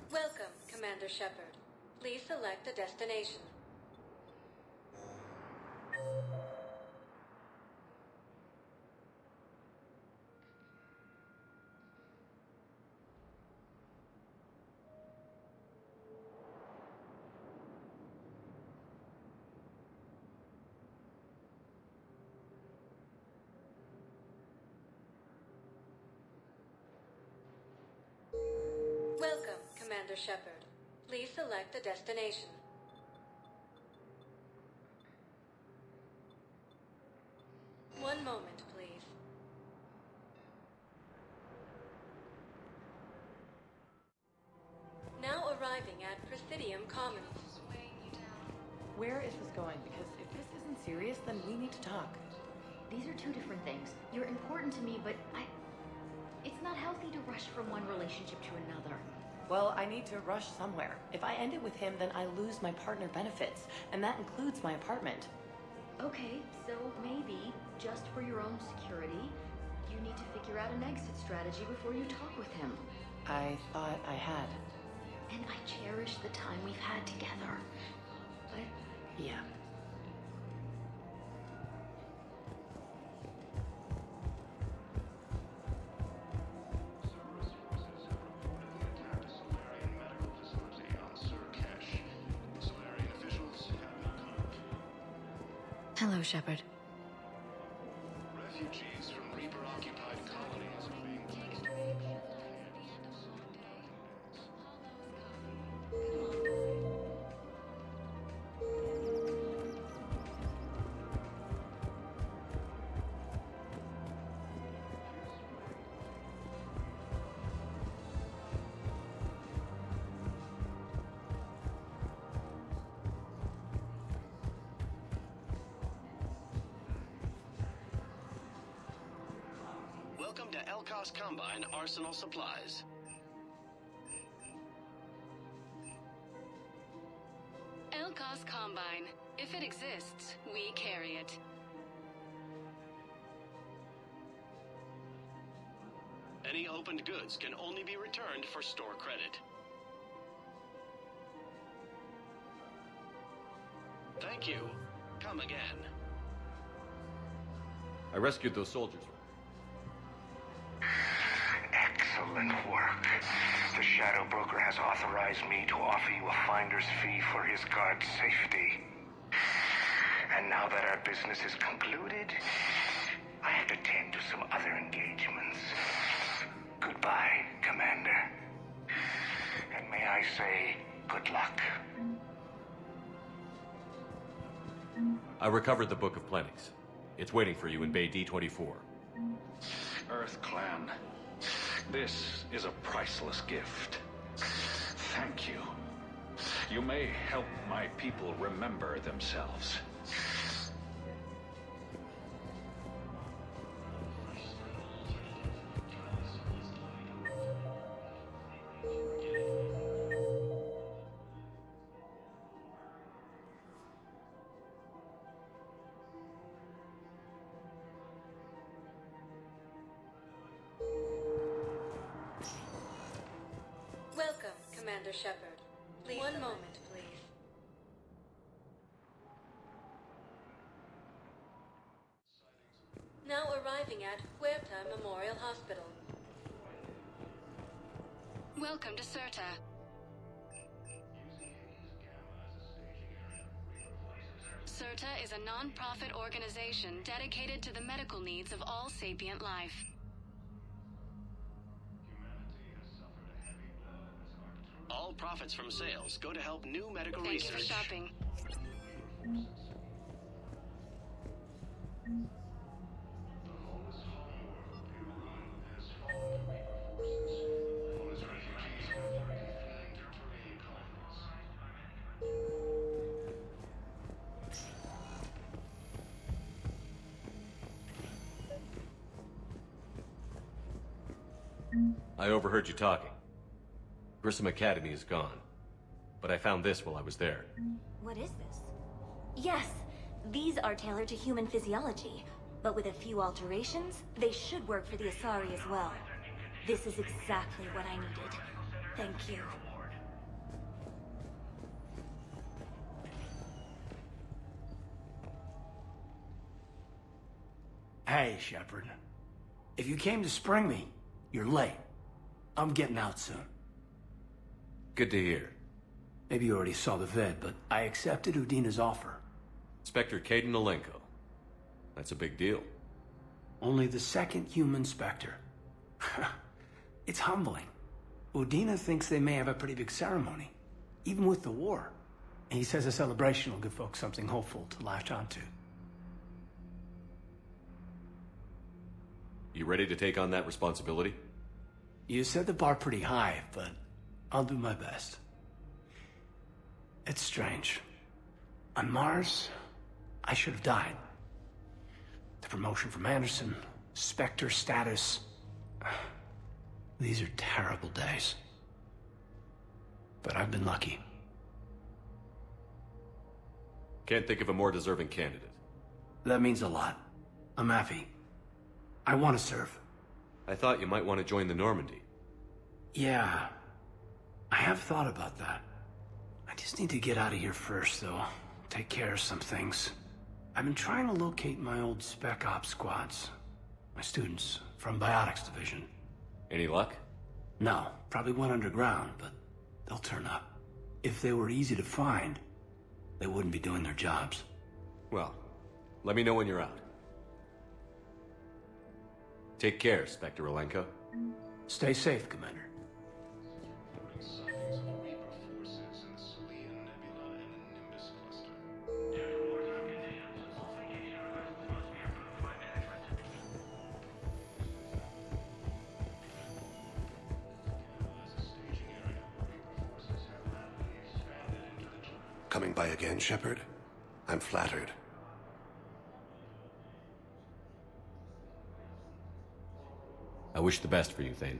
Welcome, Commander Shepard. Please select a destination. Welcome, Commander Shepard. Please select a destination. One moment, please. Now arriving at Presidium Commons. Where is this going? Because if this isn't serious, then we need to talk. These are two different things. You're important to me, but it's not healthy to rush from one relationship to another. Well, I need to rush somewhere. If I end it with him, then I lose my partner benefits, and that includes my apartment. Okay, so maybe, just for your own security, you need to figure out an exit strategy before you talk with him. I thought I had. And I cherish the time we've had together. But... yeah. Hello, Shepard. Refugees from Reaper-occupied colonies are being placed. Welcome to Elcos Combine Arsenal Supplies. Elcos Combine. If it exists, we carry it. Any opened goods can only be returned for store credit. Thank you. Come again. I rescued those soldiers. Excellent work. The Shadow Broker has authorized me to offer you a finder's fee for his guard's safety. And now that our business is concluded, I have to tend to some other engagements. Goodbye, Commander. And may I say, good luck. I recovered the Book of Plenties. It's waiting for you in Bay D-24. Earth Clan, this is a priceless gift. Thank you. You may help my people remember themselves. Welcome, Commander Shepard. Please, one moment, please. Now arriving at Huerta Memorial Hospital. Welcome to Certa. Certa is a non-profit organization dedicated to the medical needs of all sapient life. All profits from sales go to help new medical Thank research. you for shopping. I overheard you talking. Grissom Academy is gone. But I found this while I was there. What is this? Yes, these are tailored to human physiology, but with a few alterations, they should work for the Asari as well. This is exactly what I needed. Thank you. Hey, Shepard. If you came to spring me, you're late. I'm getting out soon. Good to hear. Maybe you already saw the vid, but I accepted Udina's offer. Inspector Kaidan Alenko. That's a big deal. Only the second human Spectre. It's humbling. Udina thinks they may have a pretty big ceremony, even with the war. And he says a celebration will give folks something hopeful to latch onto. You ready to take on that responsibility? You set the bar pretty high, but I'll do my best. It's strange. On Mars, I should have died. The promotion from Anderson, Spectre status. These are terrible days. But I've been lucky. Can't think of a more deserving candidate. That means a lot. I'm happy. I want to serve. I thought you might want to join the Normandy. Yeah, I have thought about that. I just need to get out of here first, though. Take care of some things. I've been trying to locate my old Spec Ops squads. My students from Biotics Division. Any luck? No, probably went underground, but they'll turn up. If they were easy to find, they wouldn't be doing their jobs. Well, let me know when you're out. Take care, Spectre Alenko. Stay safe, Commander. Coming by again, Shepard? I'm flattered. I wish the best for you, Thane.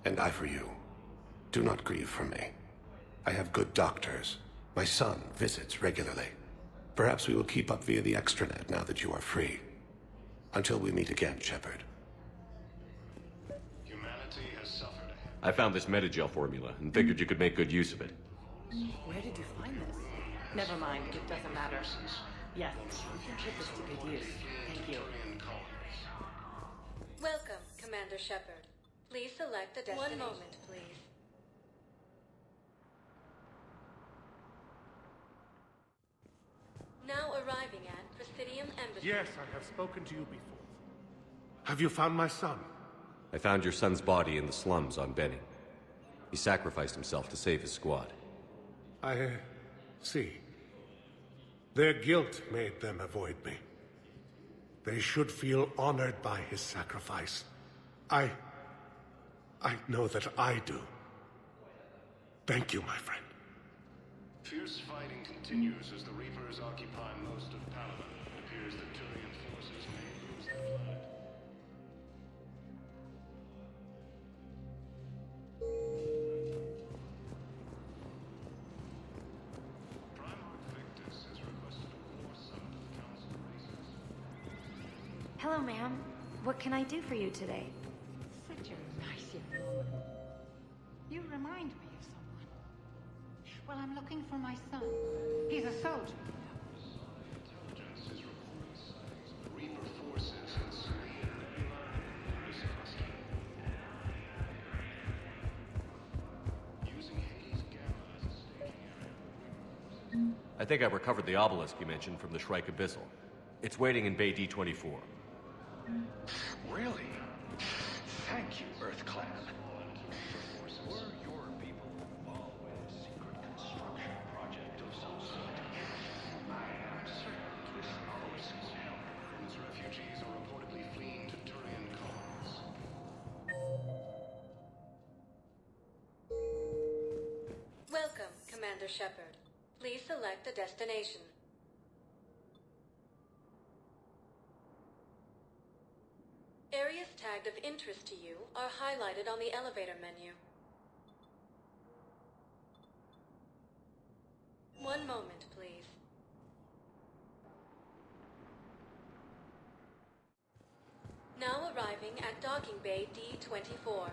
And I for you. Do not grieve for me. I have good doctors. My son visits regularly. Perhaps we will keep up via the extranet now that you are free. Until we meet again, Shepard. Humanity has suffered. I found this Metagel formula and figured you could make good use of it. Where did you find this? Never mind, it doesn't matter. Yes, we can put this to good use. Thank you. Welcome, Commander Shepard. Please select a destination. 1 moment, please. Now arriving at Presidium Embassy. Yes, I have spoken to you before. Have you found my son? I found your son's body in the slums on Benning. He sacrificed himself to save his squad. I see. Their guilt made them avoid me. They should feel honored by his sacrifice. I know that I do. Thank you, my friend. Fierce fighting continues as the Reapers occupy most of Palaven. It appears that Turian forces may lose the planet. Hello, ma'am. What can I do for you today? Such a nice young woman. You remind me of someone. Well, I'm looking for my son. He's a soldier. Intelligence is reporting sightings of Reaper forces in Syria. Using Hades Gamma as a staging area. I think I recovered the obelisk you mentioned from the Shrike Abyssal. It's waiting in Bay D-24. Really? Thank you, Earth Clan. Were your people involved with a secret construction project of some sort? I am certain this obelisk is help. Its refugees are reportedly fleeing to Turian colonies. Welcome, Commander Shepard. Please select a destination. Areas tagged of interest to you are highlighted on the elevator menu. 1 moment, please. Now arriving at Docking Bay D-24.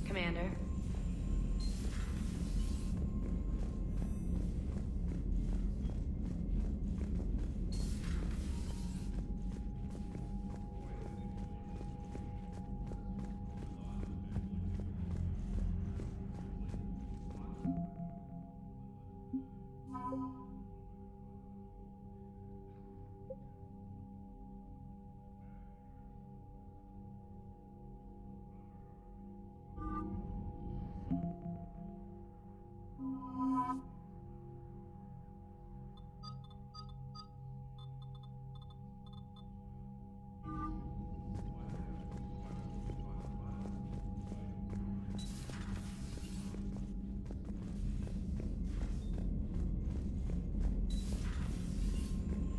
Commander.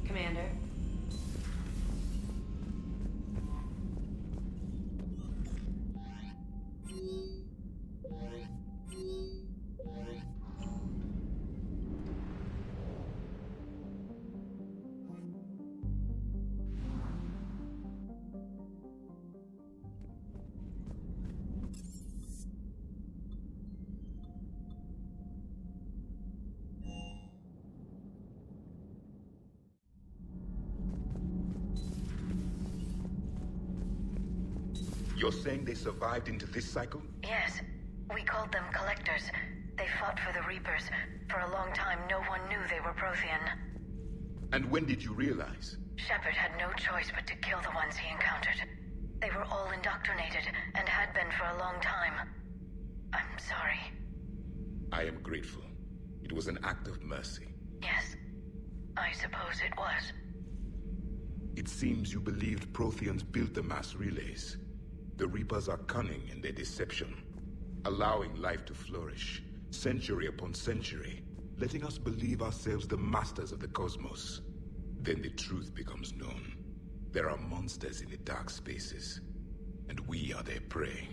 Commander. You're saying they survived into this cycle? Yes. We called them Collectors. They fought for the Reapers. For a long time, no one knew they were Prothean. And when did you realize? Shepard had no choice but to kill the ones he encountered. They were all indoctrinated, and had been for a long time. I'm sorry. I am grateful. It was an act of mercy. Yes. I suppose it was. It seems you believed Protheans built the mass relays. The Reapers are cunning in their deception, allowing life to flourish, century upon century, letting us believe ourselves the masters of the cosmos. Then the truth becomes known. There are monsters in the dark spaces, and we are their prey.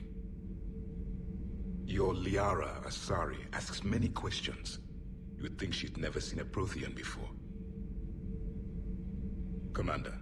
Your Liara Asari asks many questions. You would think she'd never seen a Prothean before. Commander.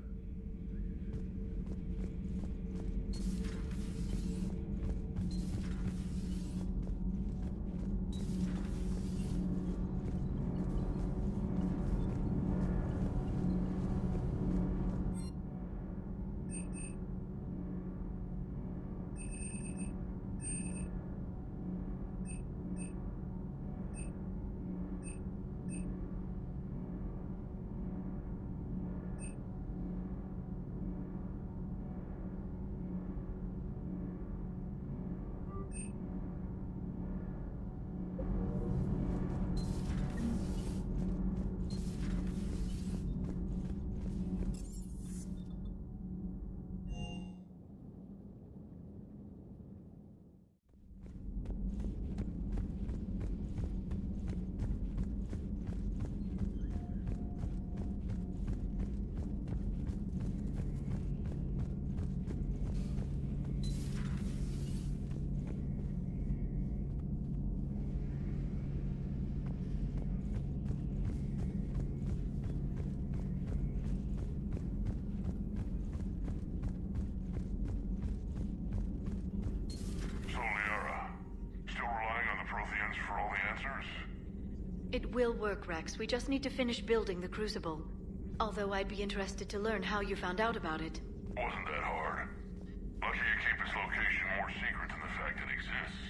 It will work, Rex. We just need to finish building the Crucible. Although I'd be interested to learn how you found out about it. Wasn't that hard. Lucky you keep its location more secret than the fact it exists.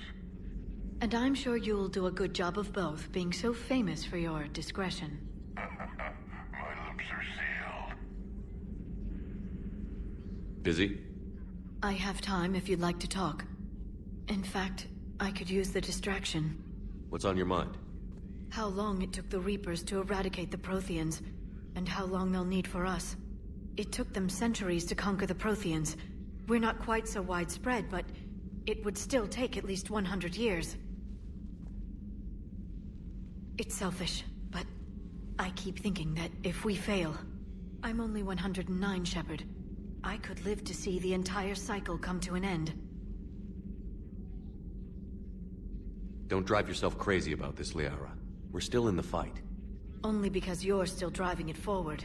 And I'm sure you'll do a good job of both, being so famous for your discretion. My lips are sealed. Busy? I have time if you'd like to talk. In fact, I could use the distraction. What's on your mind? How long it took the Reapers to eradicate the Protheans, and how long they'll need for us. It took them centuries to conquer the Protheans. We're not quite so widespread, but it would still take at least 100 years. It's selfish, but I keep thinking that if we fail... I'm only 109, Shepard. I could live to see the entire cycle come to an end. Don't drive yourself crazy about this, Liara. We're still in the fight. Only because you're still driving it forward.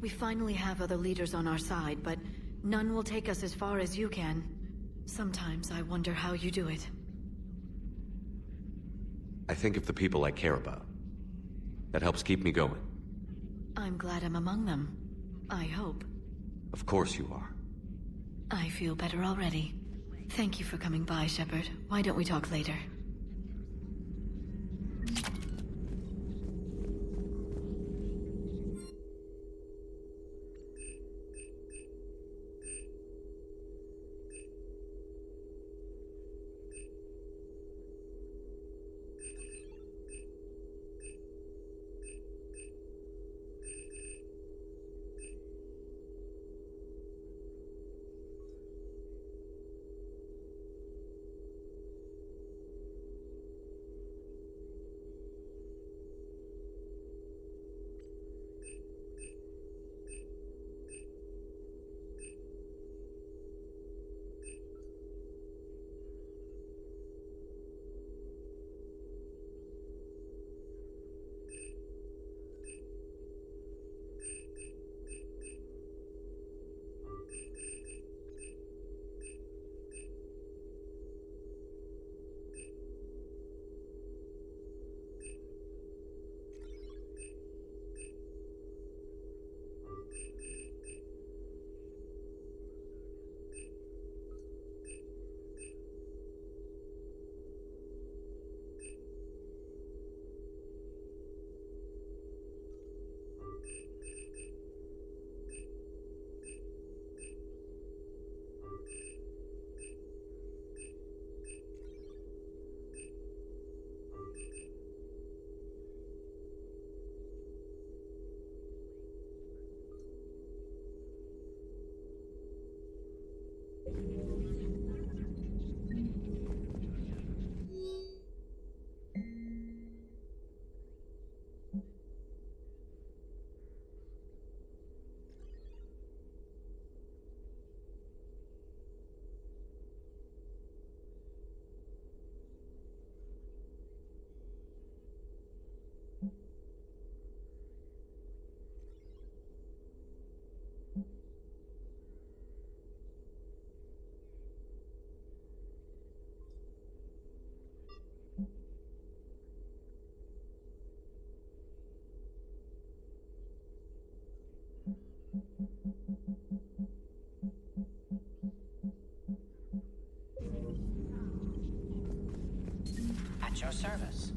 We finally have other leaders on our side, but none will take us as far as you can. Sometimes I wonder how you do it. I think of the people I care about. That helps keep me going. I'm glad I'm among them. I hope. Of course you are. I feel better already. Thank you for coming by, Shepard. Why don't we talk later? At your service.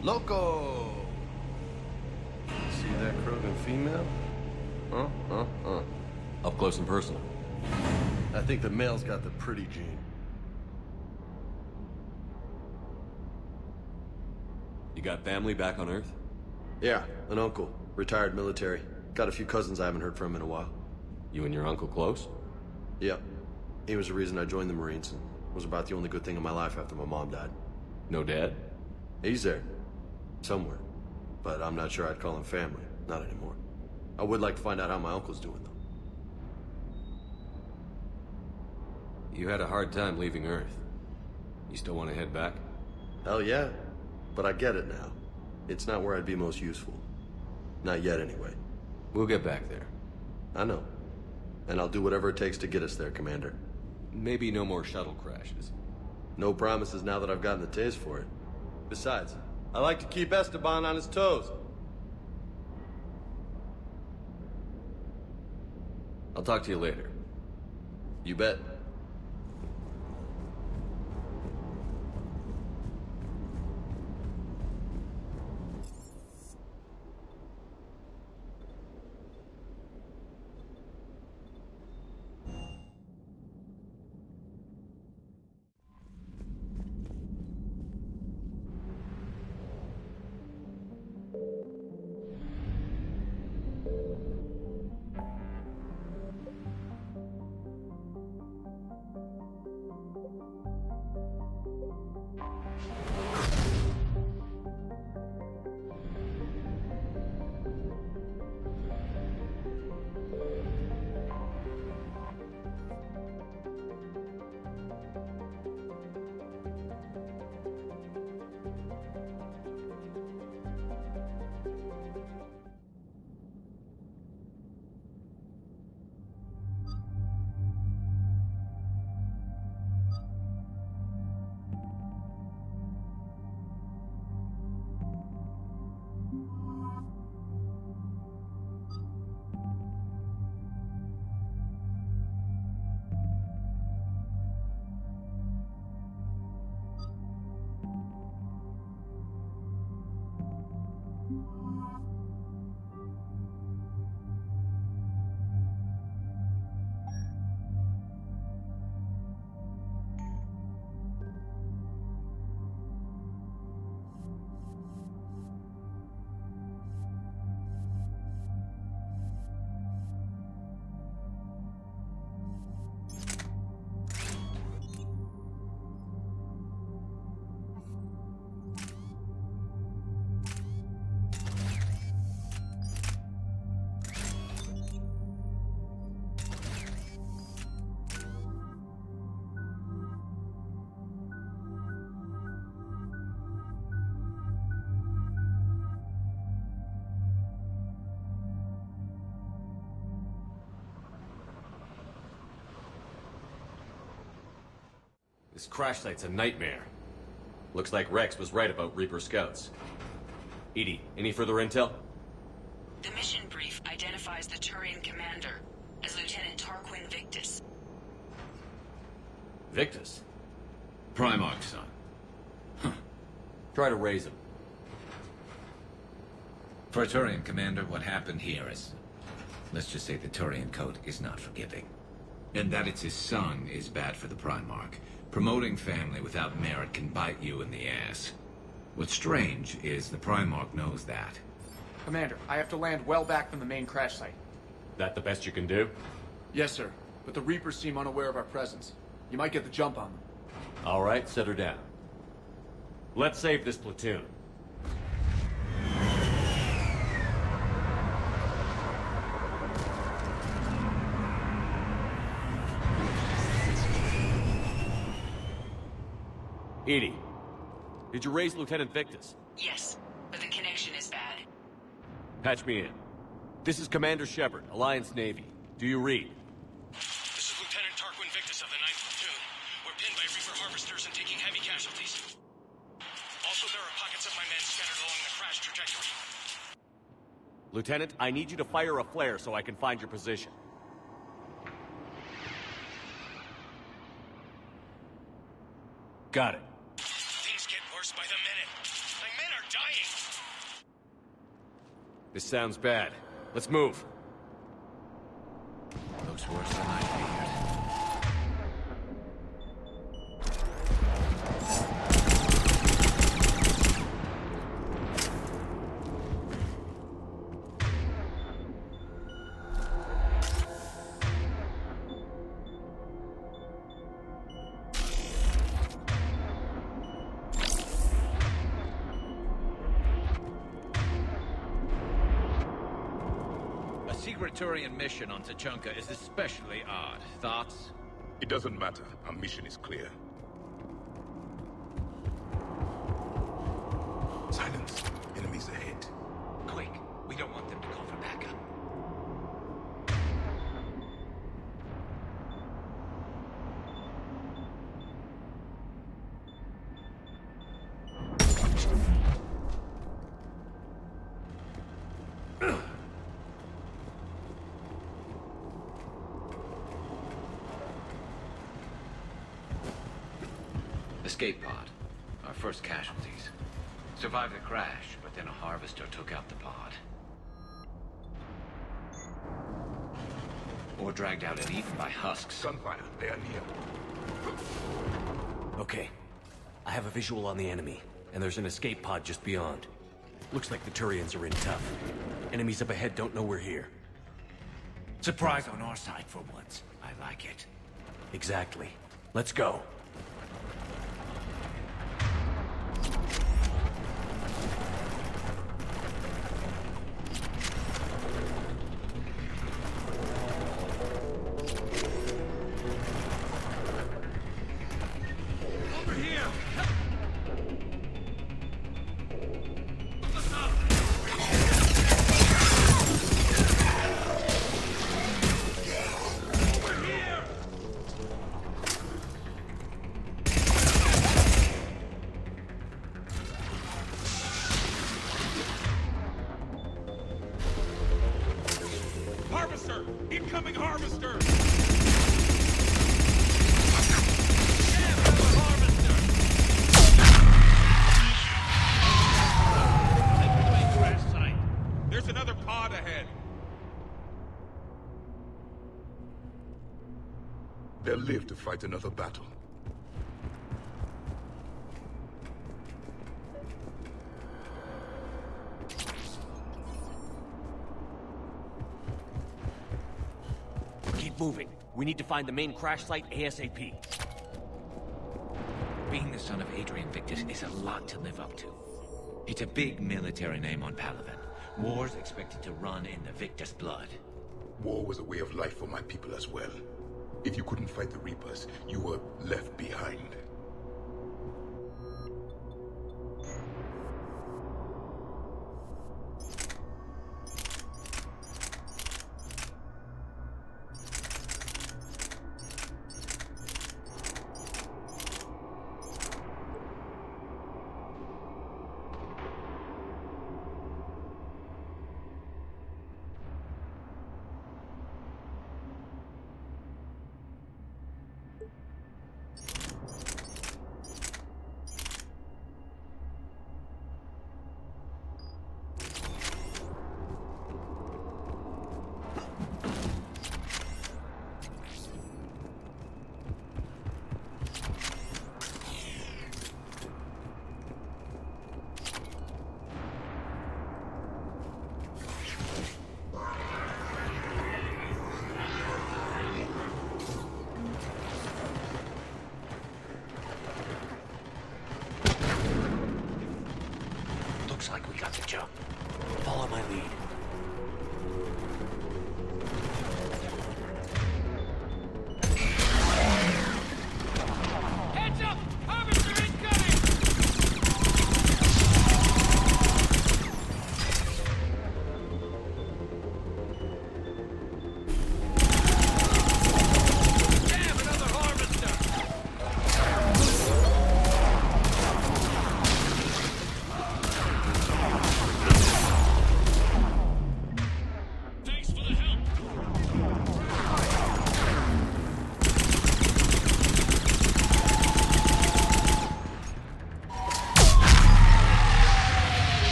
Loco! See that Krogan female? Up close and personal. I think the male's got the pretty gene. You got family back on Earth? Yeah, an uncle. Retired military. Got a few cousins I haven't heard from in a while. You and your uncle close? Yep. He was the reason I joined the Marines and was about the only good thing in my life after my mom died. No dad? He's there. Somewhere. But I'm not sure I'd call him family. Not anymore. I would like to find out how my uncle's doing, though. You had a hard time leaving Earth. You still want to head back? Hell yeah. But I get it now. It's not where I'd be most useful. Not yet, anyway. We'll get back there. I know. And I'll do whatever it takes to get us there, Commander. Maybe no more shuttle crashes. No promises now that I've gotten the taste for it. Besides, I like to keep Esteban on his toes. I'll talk to you later. You bet. This crash site's a nightmare. Looks like Rex was right about Reaper scouts. EDI, any further intel? The mission brief identifies the Turian commander as Lieutenant Tarquin Victus. Victus? Primarch's son. Try to raise him. For a Turian commander, what happened here is... let's just say the Turian code is not forgiving. And that it's his son is bad for the Primarch. Promoting family without merit can bite you in the ass. What's strange is the Primarch knows that. Commander, I have to land well back from the main crash site. That the best you can do? Yes, sir. But the Reapers seem unaware of our presence. You might get the jump on them. All right, set her down. Let's save this platoon. EDI, did you raise Lieutenant Victus? Yes, but the connection is bad. Patch me in. This is Commander Shepard, Alliance Navy. Do you read? This is Lieutenant Tarquin Victus of the 9th Platoon. We're pinned by Reaper harvesters and taking heavy casualties. Also, there are pockets of my men scattered along the crash trajectory. Lieutenant, I need you to fire a flare so I can find your position. Got it. Things get worse by the minute. My men are dying. This sounds bad. Let's move. Looks worse than I feared. Turian mission on Tuchanka is especially odd. Thoughts? It doesn't matter. Our mission is clear. Silence. Enemies ahead. Quick. We don't want them to call for backup. Escape pod. Our first casualties. Survived the crash, but then a harvester took out the pod. Or dragged out and eaten by husks. Gunfire. They are near. Okay. I have a visual on the enemy, and there's an escape pod just beyond. Looks like the Turians are in tough. Enemies up ahead don't know we're here. Surprise on our side for once. I like it. Exactly. Let's go. Harvester! Incoming harvester! There's another pod ahead. They'll live to fight another battle. Keep moving. We need to find the main crash site ASAP. Being the son of Adrian Victus is a lot to live up to. It's a big military name on Palaven. War's expected to run in the Victus blood. War was a way of life for my people as well. If you couldn't fight the Reapers, you were left behind.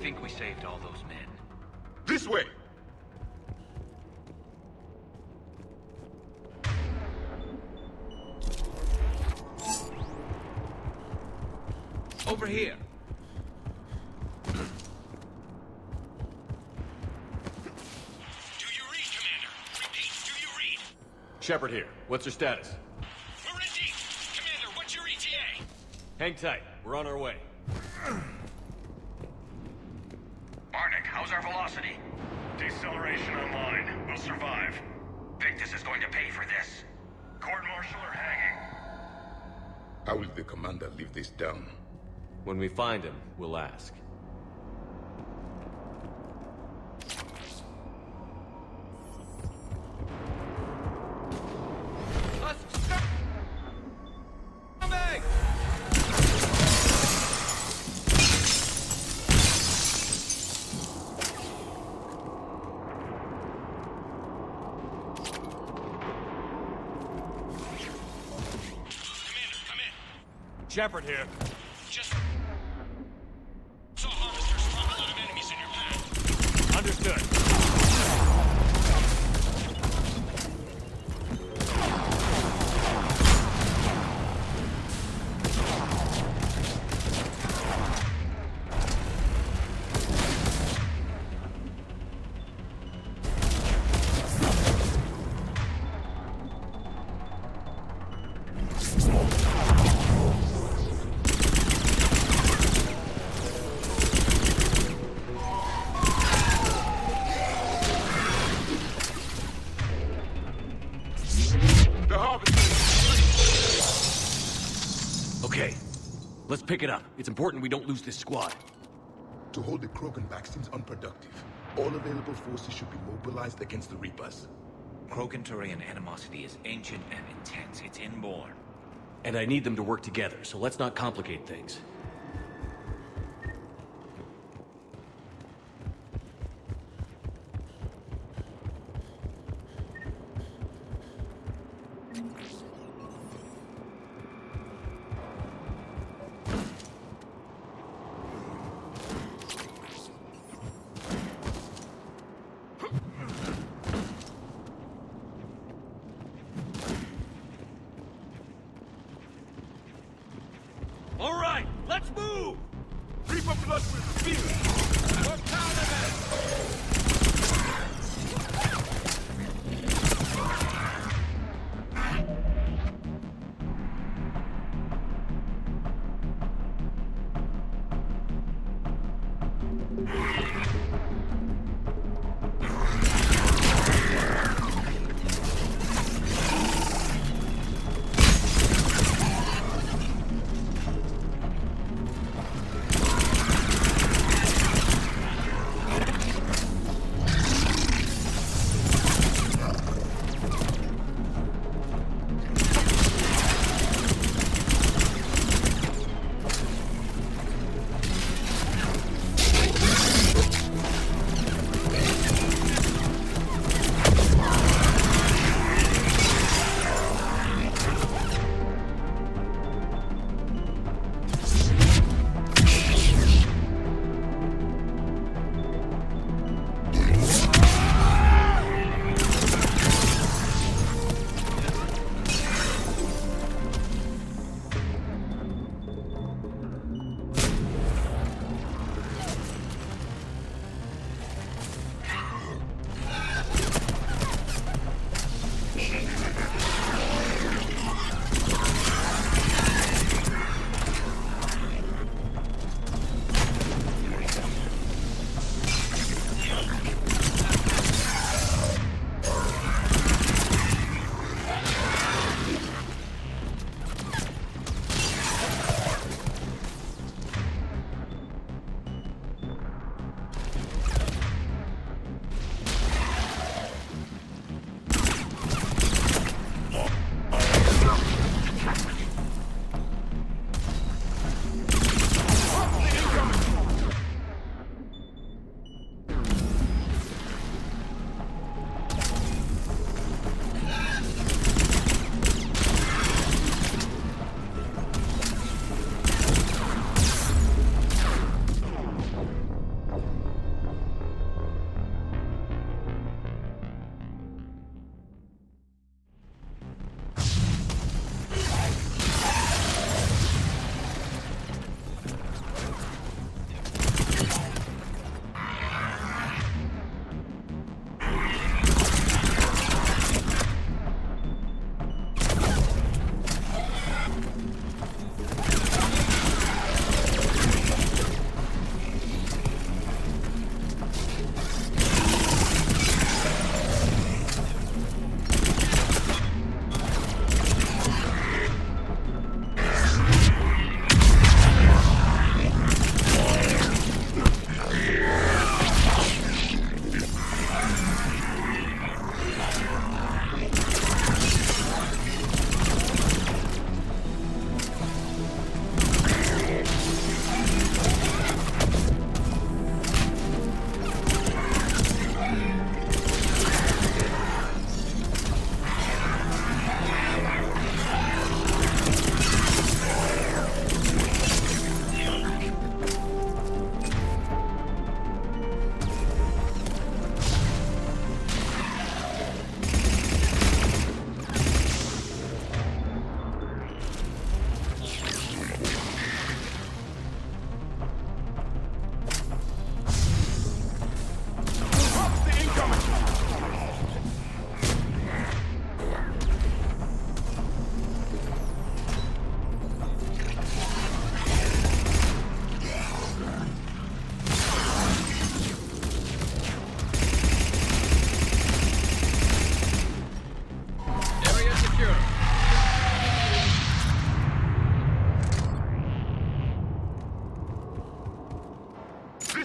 think we saved all those men. This way! Over here. Shepard here. What's your status? We're in deep. Commander, what's your ETA? Hang tight. We're on our way. Barnick, how's our velocity? Deceleration online. We'll survive. Victus is going to pay for this. Court-martial or hanging? How will the commander live this down? When we find him, we'll ask. Shepard here. Just saw harvesters drop a lot of enemies in your path. Understood. Let's pick it up. It's important we don't lose this squad. To hold the Krogan back seems unproductive. All available forces should be mobilized against the Reapers. Krogan-Turian animosity is ancient and intense. It's inborn. And I need them to work together, so let's not complicate things. All right, let's move! Reaper blood will feel! We're proud of it!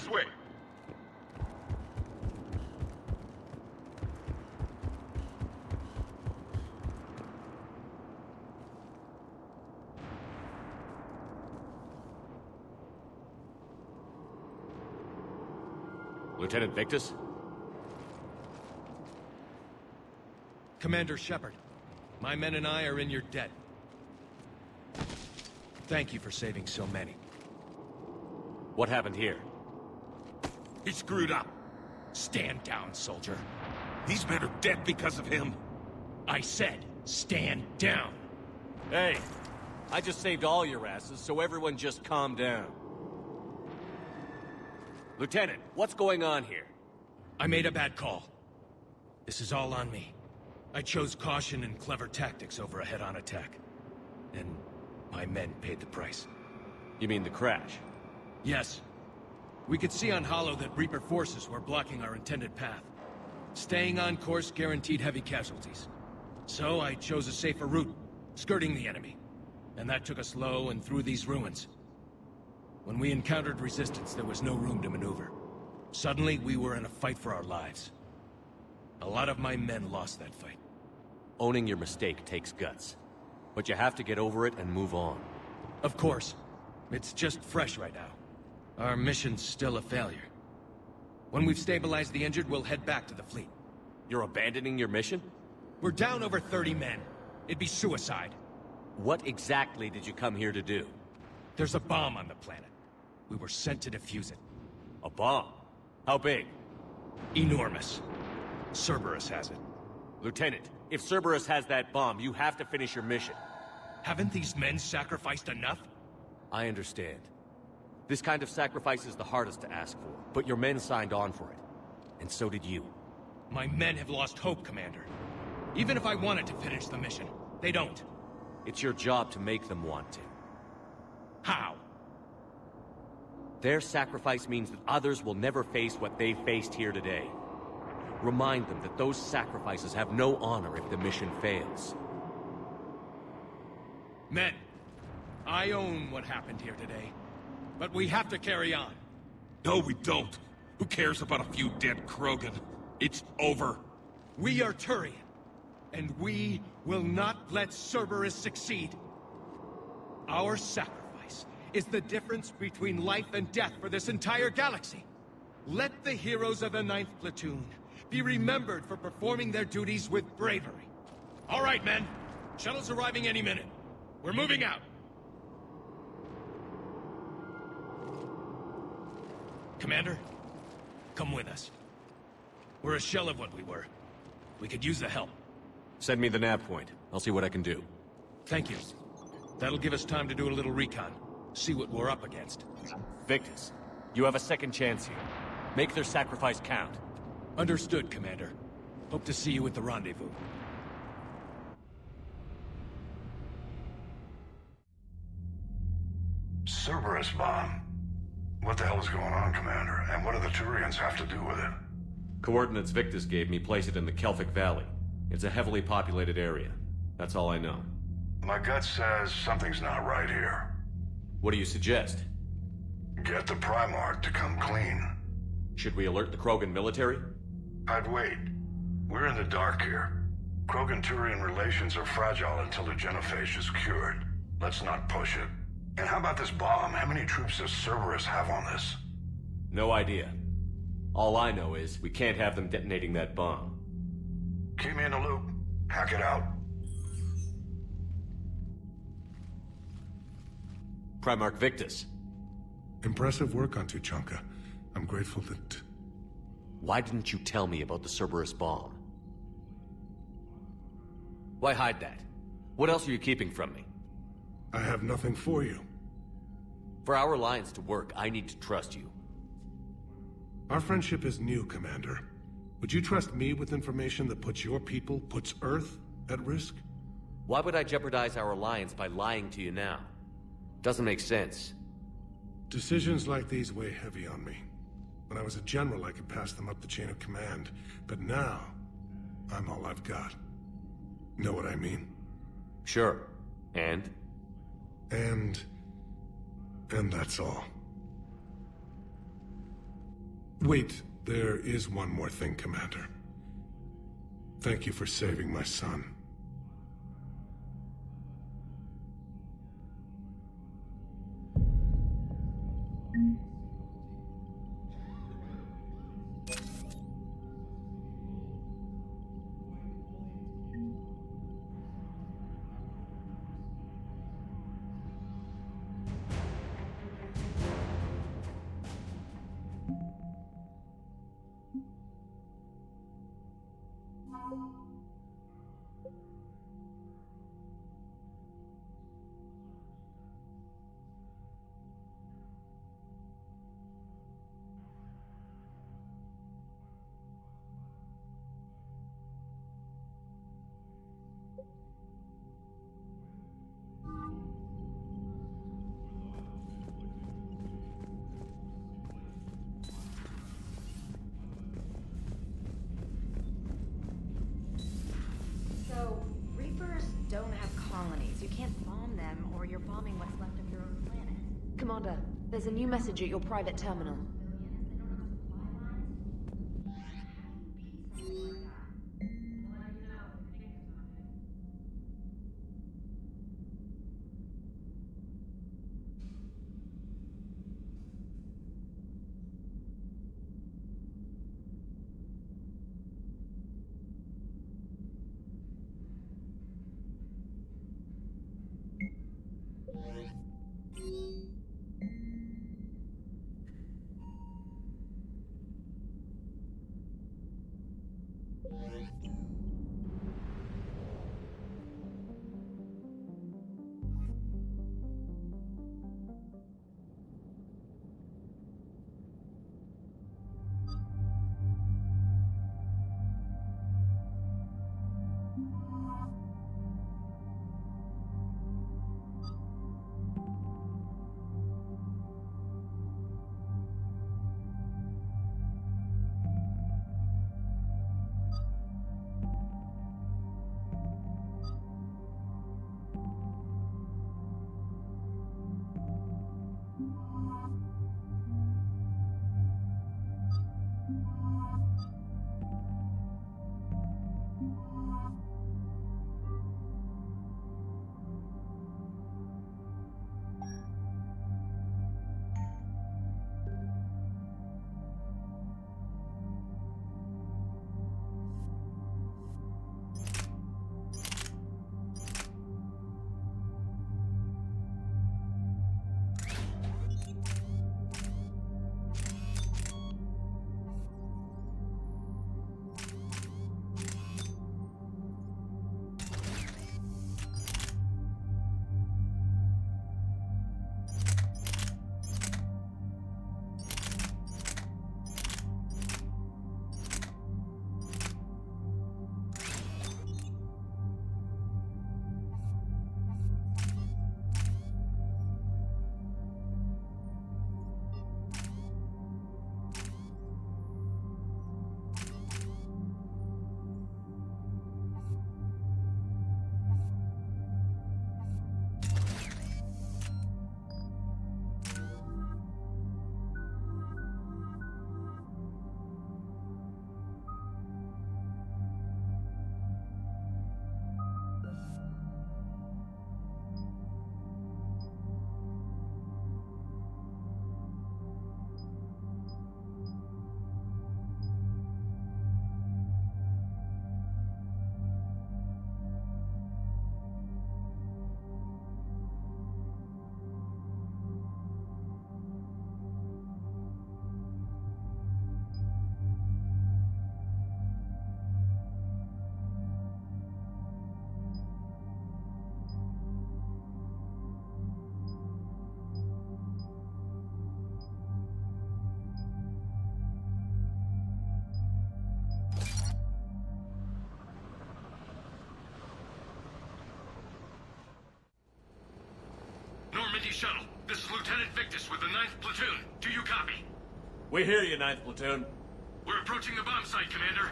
way! Lieutenant Victus? Commander Shepard, my men and I are in your debt. Thank you for saving so many. What happened here? He screwed up. Stand down, soldier. These men are dead because of him. I said, stand down. Hey, I just saved all your asses, so everyone just calm down. Lieutenant, what's going on here? I made a bad call. This is all on me. I chose caution and clever tactics over a head-on attack. And my men paid the price. You mean the crash? Yes. We could see on Hollow that Reaper forces were blocking our intended path. Staying on course guaranteed heavy casualties. So I chose a safer route, skirting the enemy. And that took us low and through these ruins. When we encountered resistance, there was no room to maneuver. Suddenly, we were in a fight for our lives. A lot of my men lost that fight. Owning your mistake takes guts. But you have to get over it and move on. Of course. It's just fresh right now. Our mission's still a failure. When we've stabilized the injured, we'll head back to the fleet. You're abandoning your mission? We're down over 30 men. It'd be suicide. What exactly did you come here to do? There's a bomb on the planet. We were sent to defuse it. A bomb? How big? Enormous. Cerberus has it. Lieutenant, if Cerberus has that bomb, you have to finish your mission. Haven't these men sacrificed enough? I understand. This kind of sacrifice is the hardest to ask for, but your men signed on for it. And so did you. My men have lost hope, Commander. Even if I wanted to finish the mission, they don't. It's your job to make them want to. How? Their sacrifice means that others will never face what they faced here today. Remind them that those sacrifices have no honor if the mission fails. Men, I own what happened here today. But we have to carry on. No, we don't. Who cares about a few dead Krogan? It's over. We are Turian, and we will not let Cerberus succeed. Our sacrifice is the difference between life and death for this entire galaxy. Let the heroes of the 9th Platoon be remembered for performing their duties with bravery. All right, men. Shuttle's arriving any minute. We're moving out. Commander, come with us. We're a shell of what we were. We could use the help. Send me the nav point. I'll see what I can do. Thank you. That'll give us time to do a little recon. See what we're up against. Victus, you have a second chance here. Make their sacrifice count. Understood, Commander. Hope to see you at the rendezvous. Cerberus bomb. What the hell is going on, Commander? And what do the Turians have to do with it? Coordinates Victus gave me place it in the Kelphic Valley. It's a heavily populated area. That's all I know. My gut says something's not right here. What do you suggest? Get the Primarch to come clean. Should we alert the Krogan military? I'd wait. We're in the dark here. Krogan-Turian relations are fragile until the genophage is cured. Let's not push it. And how about this bomb? How many troops does Cerberus have on this? No idea. All I know is we can't have them detonating that bomb. Keep me in the loop. Hack it out. Primarch Victus. Impressive work on Tuchanka. I'm grateful that... Why didn't you tell me about the Cerberus bomb? Why hide that? What else are you keeping from me? I have nothing for you. For our alliance to work, I need to trust you. Our friendship is new, Commander. Would you trust me with information that puts your people, puts Earth, at risk? Why would I jeopardize our alliance by lying to you now? Doesn't make sense. Decisions like these weigh heavy on me. When I was a general, I could pass them up the chain of command. But now, I'm all I've got. Know what I mean? Sure. And that's all. Wait, there is one more thing, Commander. Thank you for saving my son. So, Reapers don't have colonies. You can't bomb them, or you're bombing what's left of your own planet. Commander, there's a new message at your private terminal. Normandy Shuttle, this is Lieutenant Victus with the 9th Platoon. Do you copy? We hear you, 9th Platoon. We're approaching the bomb site, Commander.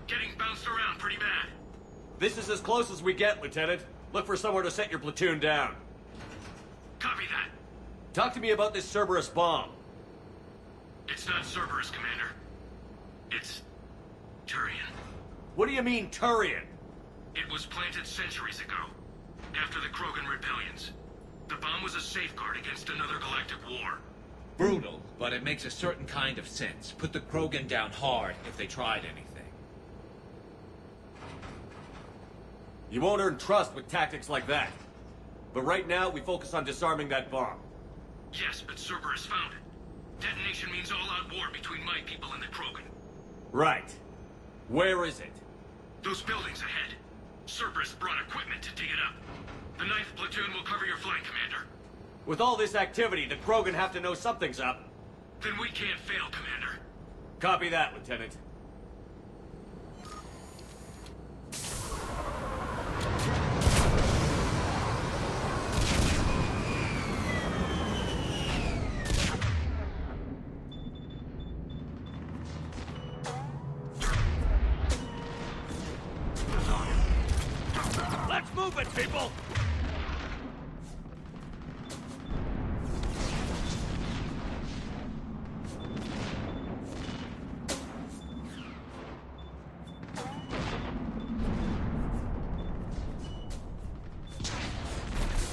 Getting bounced around pretty bad. This is as close as we get, Lieutenant. Look for somewhere to set your platoon down. Copy that. Talk to me about this Cerberus bomb. It's It's not Cerberus, Commander. It's... Turian. What do you mean, Turian? It was planted centuries ago, after the Krogan rebellions. The bomb was a safeguard against another galactic war. Brutal, but it makes a certain kind of sense. Put the Krogan down hard if they tried anything. You won't earn trust with tactics like that. But right now, we focus on disarming that bomb. Yes, but Cerberus found it. Detonation means all-out war between my people and the Krogan. Right. Where is it? Those buildings ahead. Cerberus brought equipment to dig it up. The 9th platoon will cover your flank, Commander. With all this activity, the Krogan have to know something's up. Then we can't fail, Commander. Copy that, Lieutenant. Let's move it, people!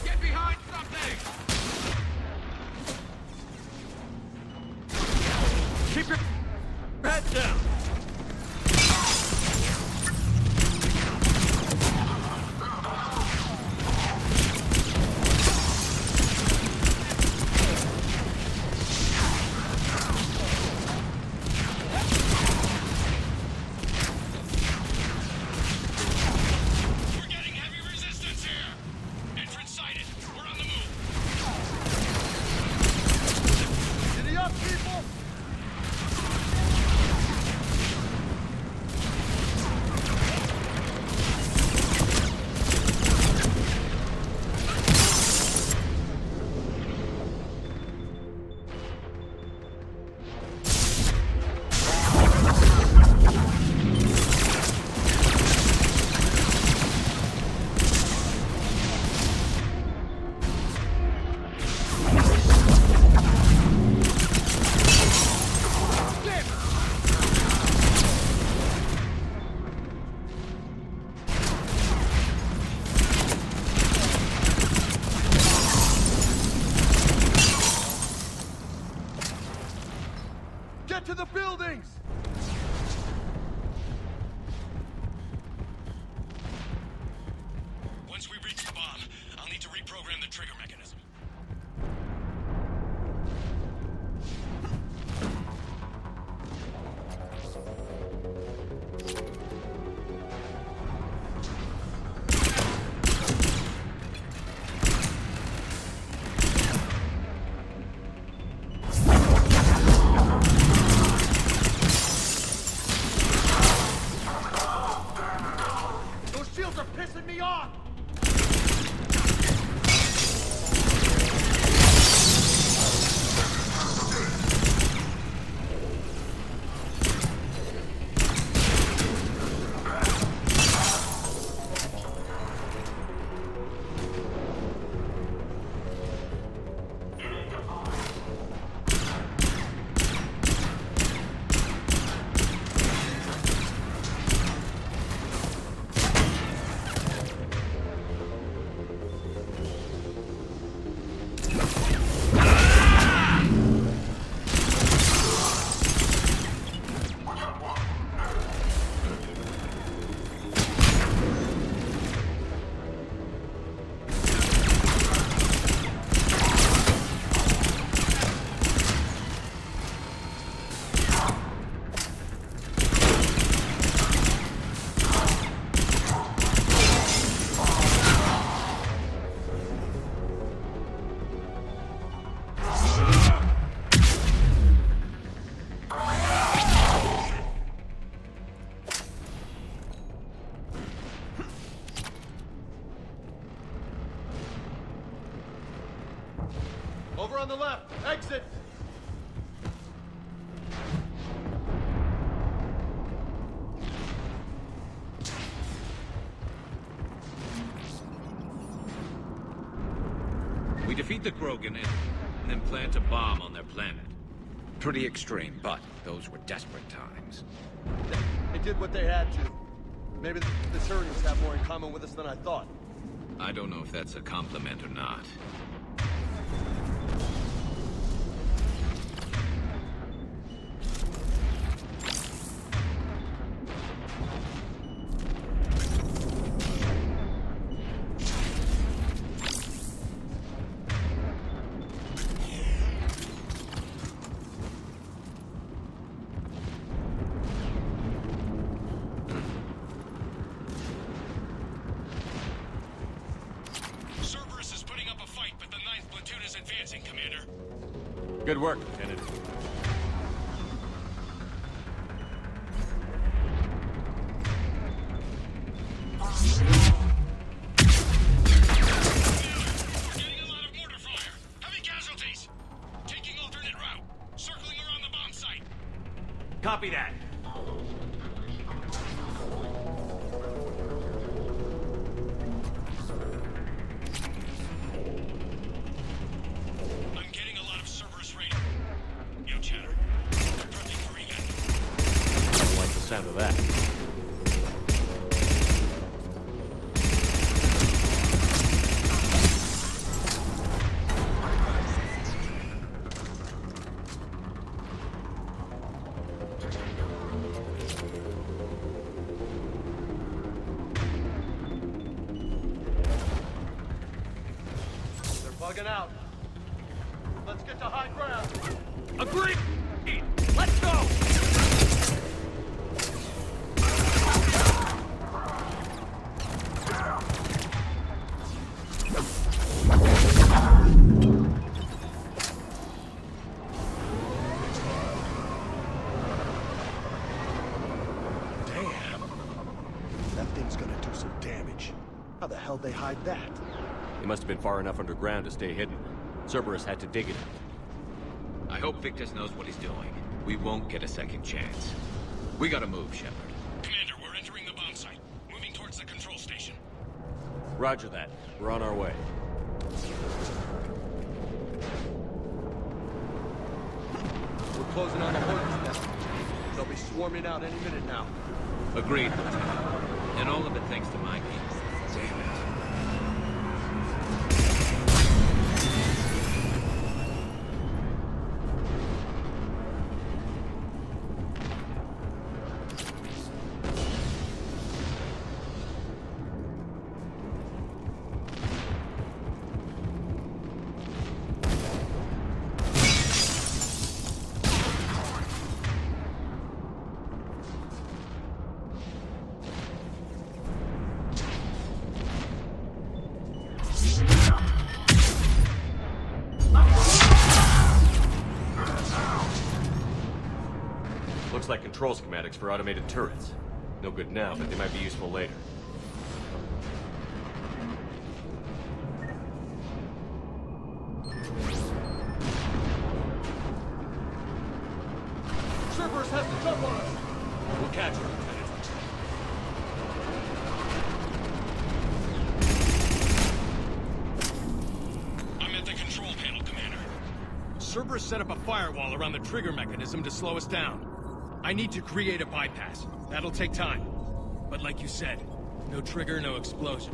Get behind something! Keep your head down! Get to the buildings! Once we reach the bomb, I'll need to reprogram the trigger mechanism. Those shields are pissing me off! Over on the left! Exit! We defeat the Krogan and then plant a bomb on their planet. Pretty extreme, but those were desperate times. They did what they had to. Maybe the Turians have more in common with us than I thought. I don't know if that's a compliment or not. Good work, Lieutenant. Copy that. I'm getting a lot of Cerberus radar. Yo, Chatter. Prepping for evac. I don't like the sound of that. Bugging out. Let's get to high ground. Agreed! Let's go! Damn. That thing's gonna do some damage. How the hell they hide that? It must have been far enough underground to stay hidden. Cerberus had to dig it out. I hope Victus knows what he's doing. We won't get a second chance. We gotta move, Shepard. Commander, we're entering the bomb site. Moving towards the control station. Roger that. We're on our way. We're closing on the Hornets now. They'll be swarming out any minute now. Agreed, Lieutenant. And all of it thanks to my people. Damn it. Looks like control schematics for automated turrets. No good now, but they might be useful later. Cerberus has to jump on us! We'll catch her, Lieutenant. I'm at the control panel, Commander. Cerberus set up a firewall around the trigger mechanism to slow us down. I need to create a bypass. That'll take time. But like you said, no trigger, no explosion.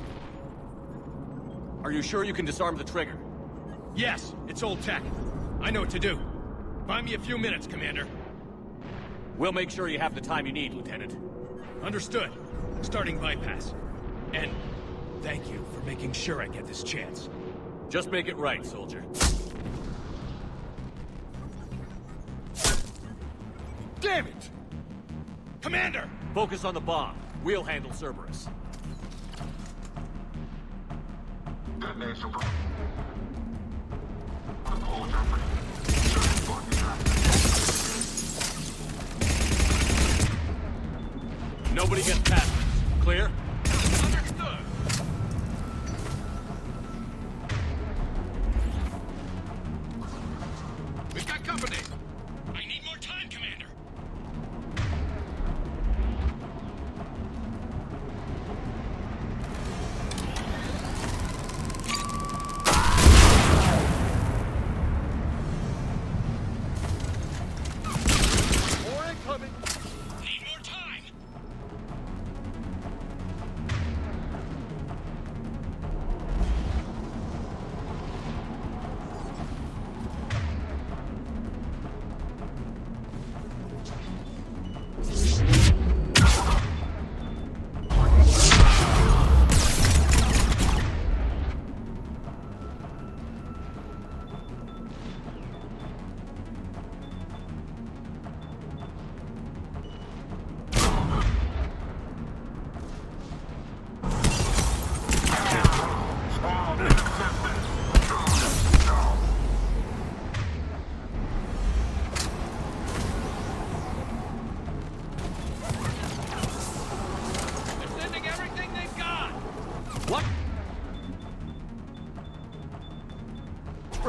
Are you sure you can disarm the trigger? Yes, it's old tech. I know what to do. Buy me a few minutes, Commander. We'll make sure you have the time you need, Lieutenant. Understood. Starting bypass. And thank you for making sure I get this chance. Just make it right, soldier. Damn it! Commander! Focus on the bomb. We'll handle Cerberus. Nobody gets past us. Clear? Understood! We've got company! I need more time, Commander!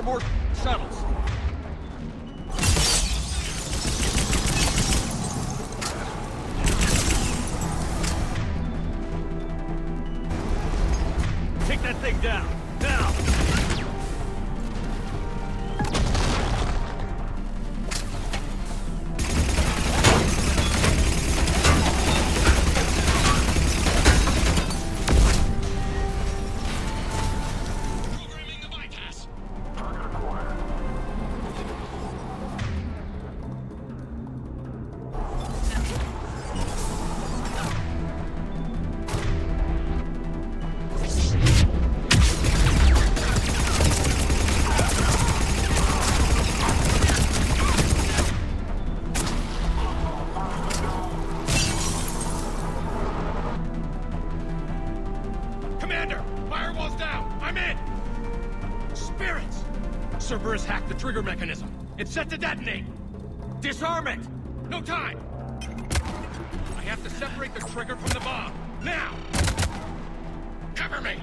more shuttles. Take that thing down, now! Cerberus hacked the trigger mechanism. It's set to detonate. Disarm it! No time! I have to separate the trigger from the bomb. Now! Cover me!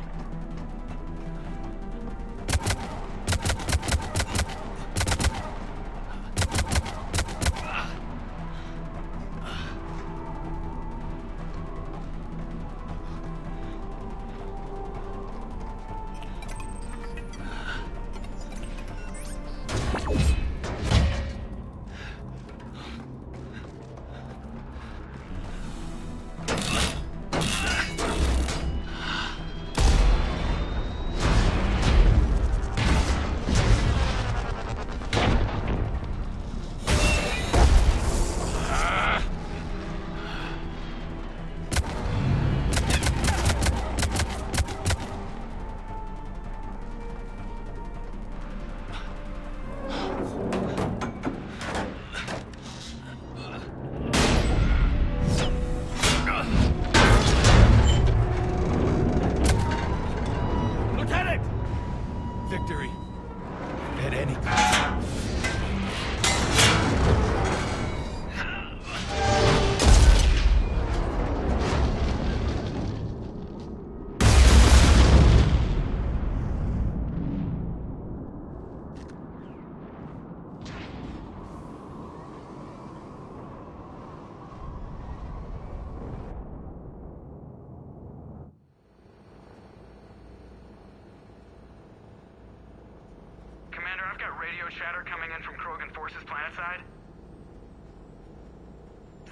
Radio chatter coming in from Krogan forces planetside.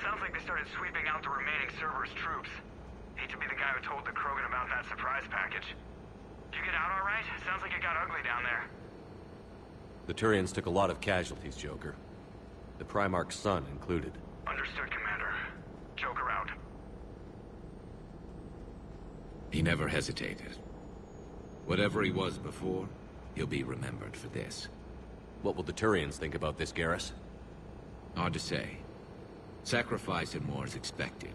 Sounds like they started sweeping out the remaining Cerberus troops. Hate to be the guy who told the Krogan about that surprise package. Did you get out all right? Sounds like it got ugly down there. The Turians took a lot of casualties, Joker. The Primarch's son included. Understood, Commander. Joker out. He never hesitated. Whatever he was before, he'll be remembered for this. What will the Turians think about this, Garrus? Hard to say. Sacrifice and more is expected.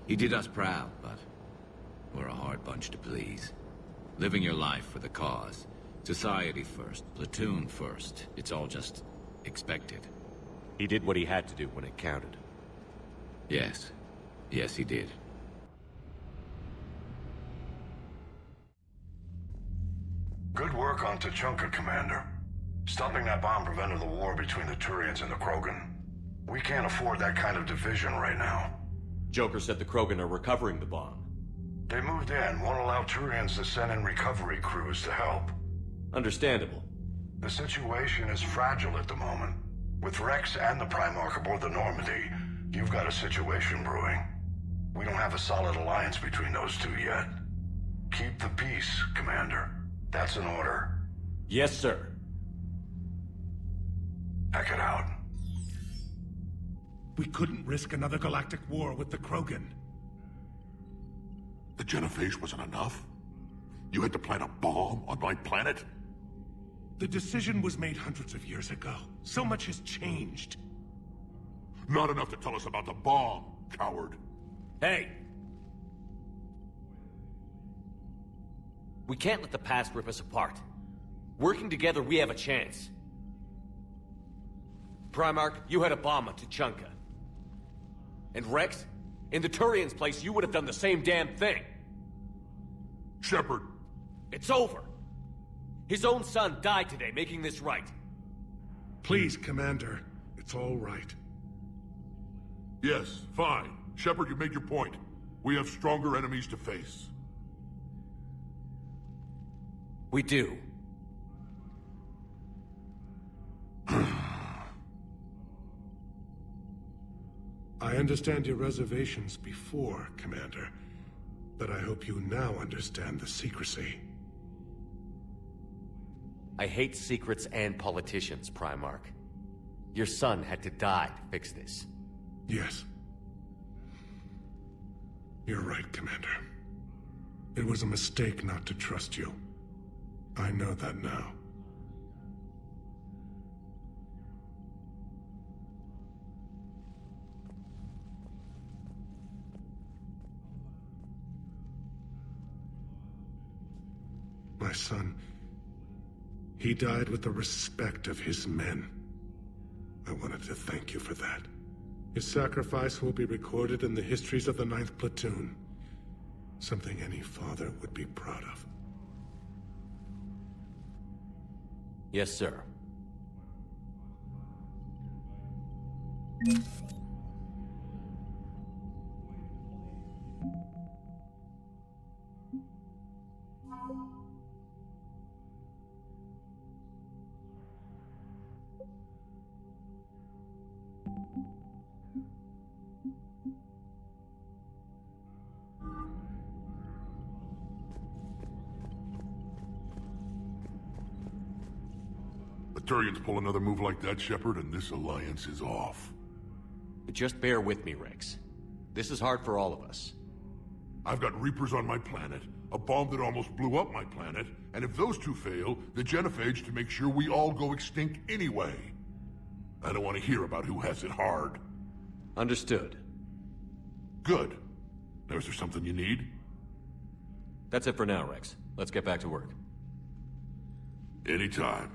He did us proud, but we're a hard bunch to please. Living your life for the cause. Society first, platoon first. It's all just expected. He did what he had to do when it counted. Yes. Yes, he did. Good work on Tuchanka, Commander. Stopping that bomb prevented the war between the Turians and the Krogan. We can't afford that kind of division right now. Joker said the Krogan are recovering the bomb. They moved in, won't allow Turians to send in recovery crews to help. Understandable. The situation is fragile at the moment. With Rex and the Primarch aboard the Normandy, you've got a situation brewing. We don't have a solid alliance between those two yet. Keep the peace, Commander. That's an order. Yes, sir. Pack it out. We couldn't risk another galactic war with the Krogan. The Genophage wasn't enough? You had to plant a bomb on my planet? The decision was made hundreds of years ago. So much has changed. Not enough to tell us about the bomb, coward. Hey! We can't let the past rip us apart. Working together, we have a chance. Primarch, you had a bomb on Tuchanka. And Rex, in the Turians' place, you would have done the same damn thing. Shepard. It's over. His own son died today, making this right. Please, Commander. It's all right. Yes, fine. Shepard, you made your point. We have stronger enemies to face. We do. I understand your reservations before, Commander, but I hope you now understand the secrecy. I hate secrets and politicians, Primarch. Your son had to die to fix this. Yes. You're right, Commander. It was a mistake not to trust you. I know that now. My son, he died with the respect of his men. I wanted to thank you for that. His sacrifice will be recorded in the histories of the 9th Platoon. Something any father would be proud of. Yes, sir. The Turians pull another move like that, Shepard, and this alliance is off. Just bear with me, Rex. This is hard for all of us. I've got Reapers on my planet, a bomb that almost blew up my planet, and if those two fail, the Genophage to make sure we all go extinct anyway. I don't want to hear about who has it hard. Understood. Good. Now, is there something you need? That's it for now, Rex. Let's get back to work. Anytime.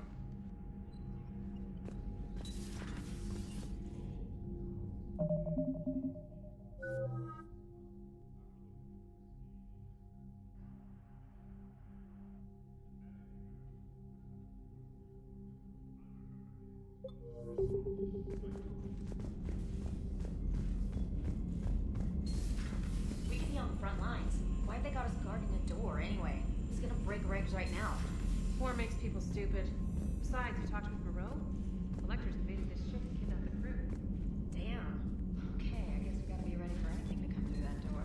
We could be on the front lines. Why'd they got us guarding a door anyway? It's gonna break regs right now. War makes people stupid. Besides, you talked with Moreau? Electors invaded this ship and kidnapped the crew. Damn. Okay, I guess we gotta be ready for anything to come through that door.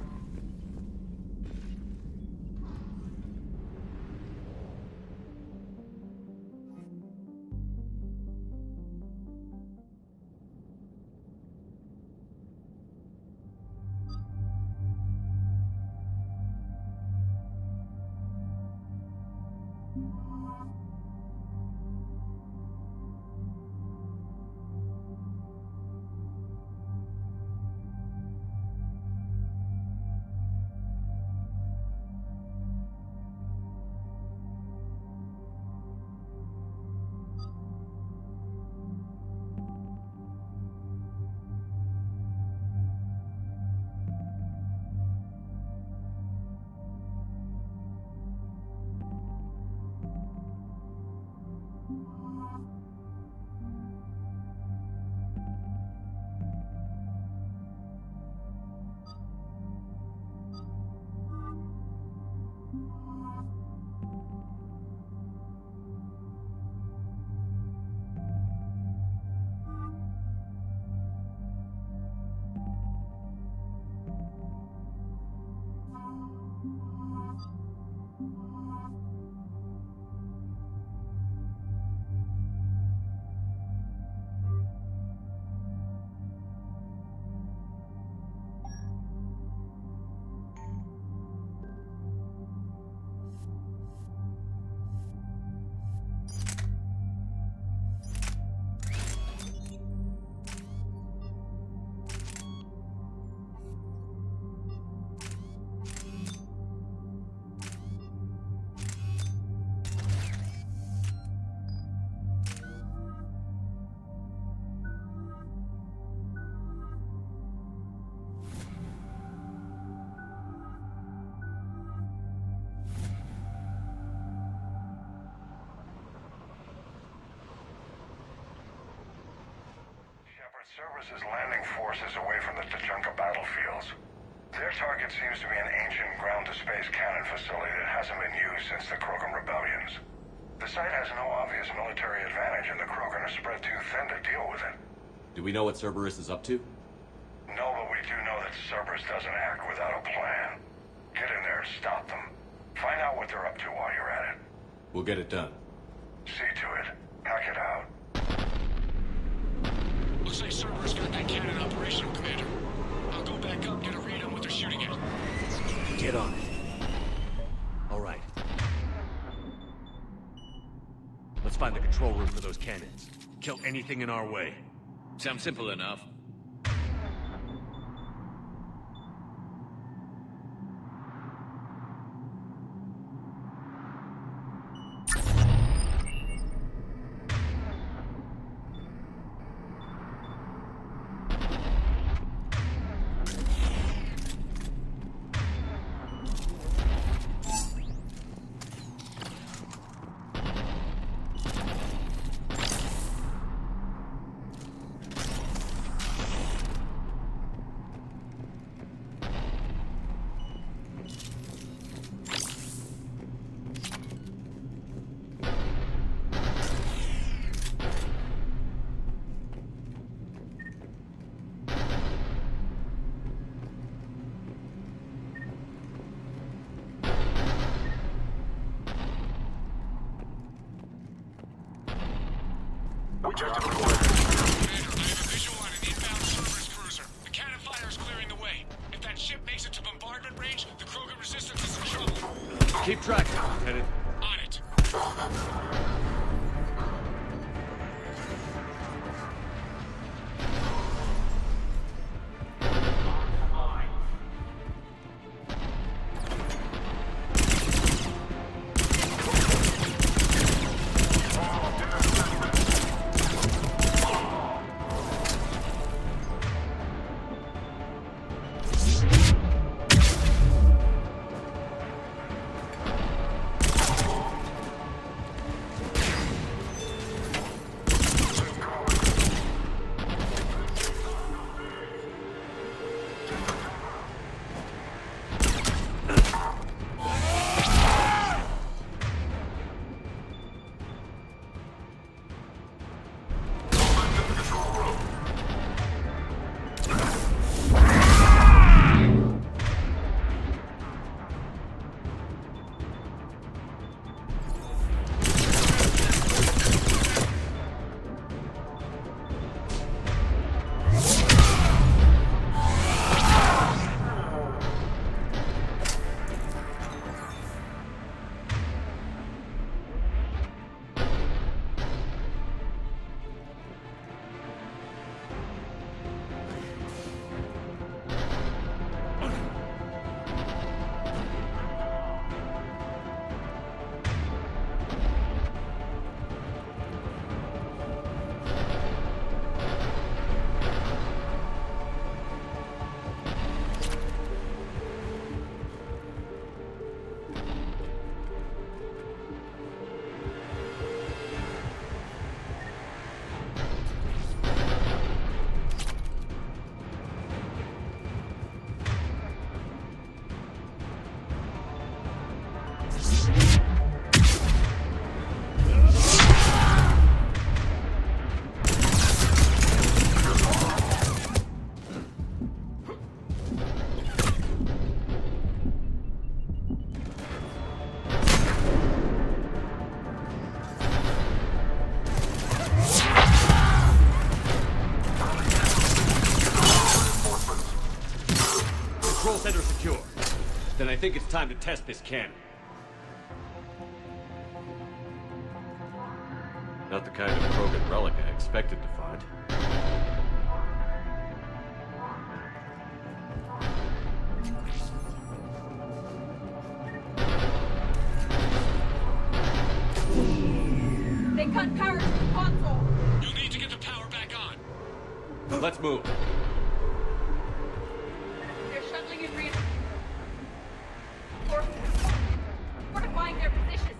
Cerberus is landing forces away from the Tuchanka battlefields. Their target seems to be an ancient ground-to-space cannon facility that hasn't been used since the Krogan rebellions. The site has no obvious military advantage, and the Krogan are spread too thin to deal with it. Do we know what Cerberus is up to? No, but we do know that Cerberus doesn't act without a plan. Get in there and stop them. Find out what they're up to while you're at it. We'll get it done. See to it. Hack it out. Looks like Cerberus got that cannon operational, Commander. I'll go back up, get a read on what they're shooting at. Get on it. All right. Let's find the control room for those cannons. Kill anything in our way. Sounds simple enough. Commander, I have a visual on an inbound Cerberus cruiser. The cannon fire is clearing the way. If that ship makes it to bombardment range, the Krogan resistance is in trouble. Keep track, Lieutenant. On it. Control center secure. Then I think it's time to test this cannon. Not the kind of Krogan relic I expected to find. They cut power to the console. You'll need to get the power back on. Let's move. They're shuttling in fortifying their position.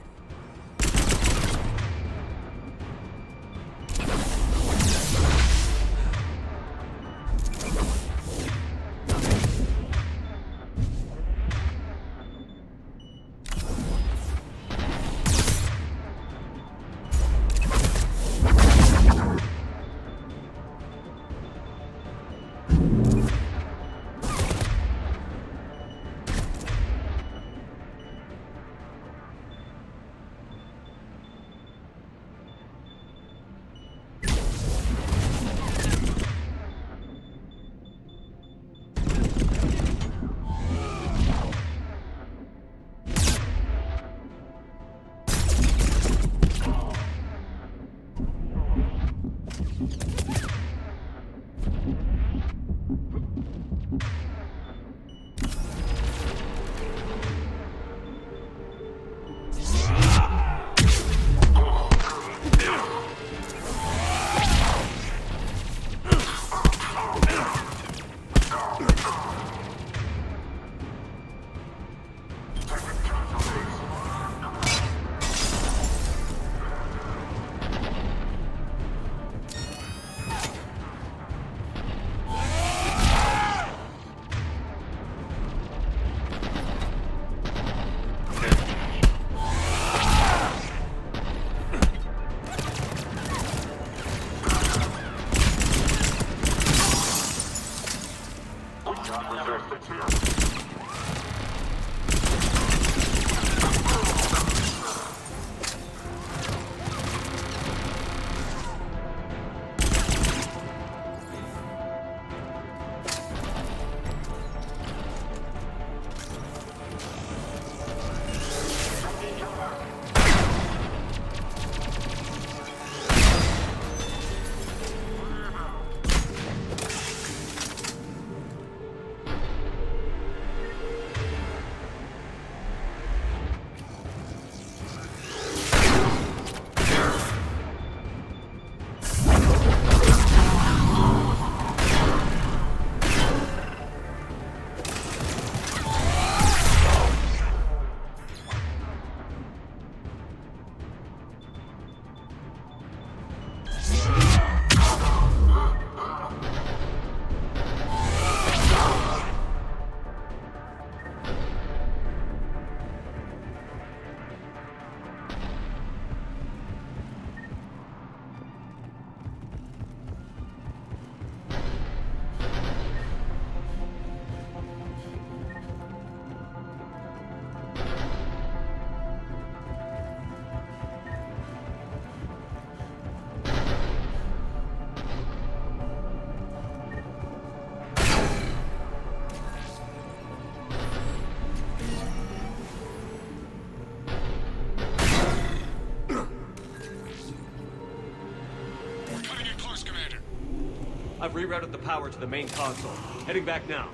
I've rerouted the power to the main console. Heading back now.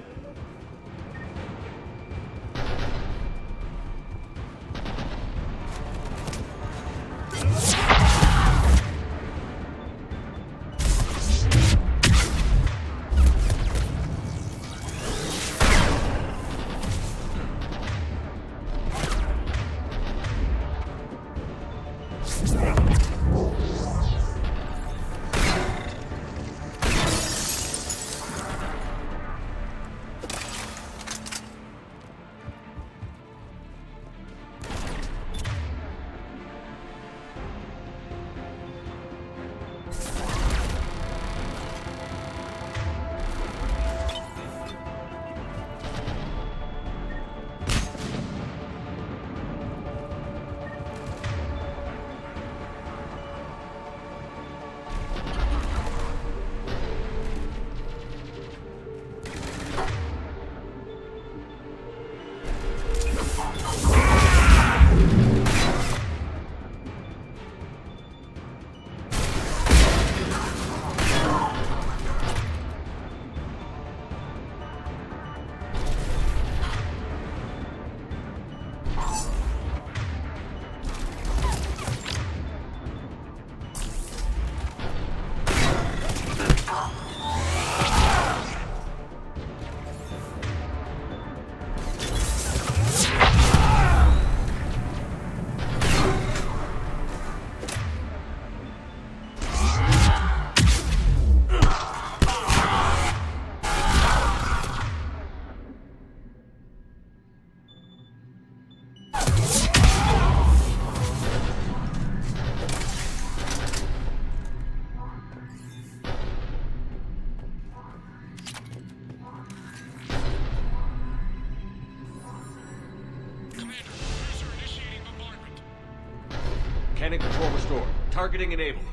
Cannon control restored. Targeting enabled.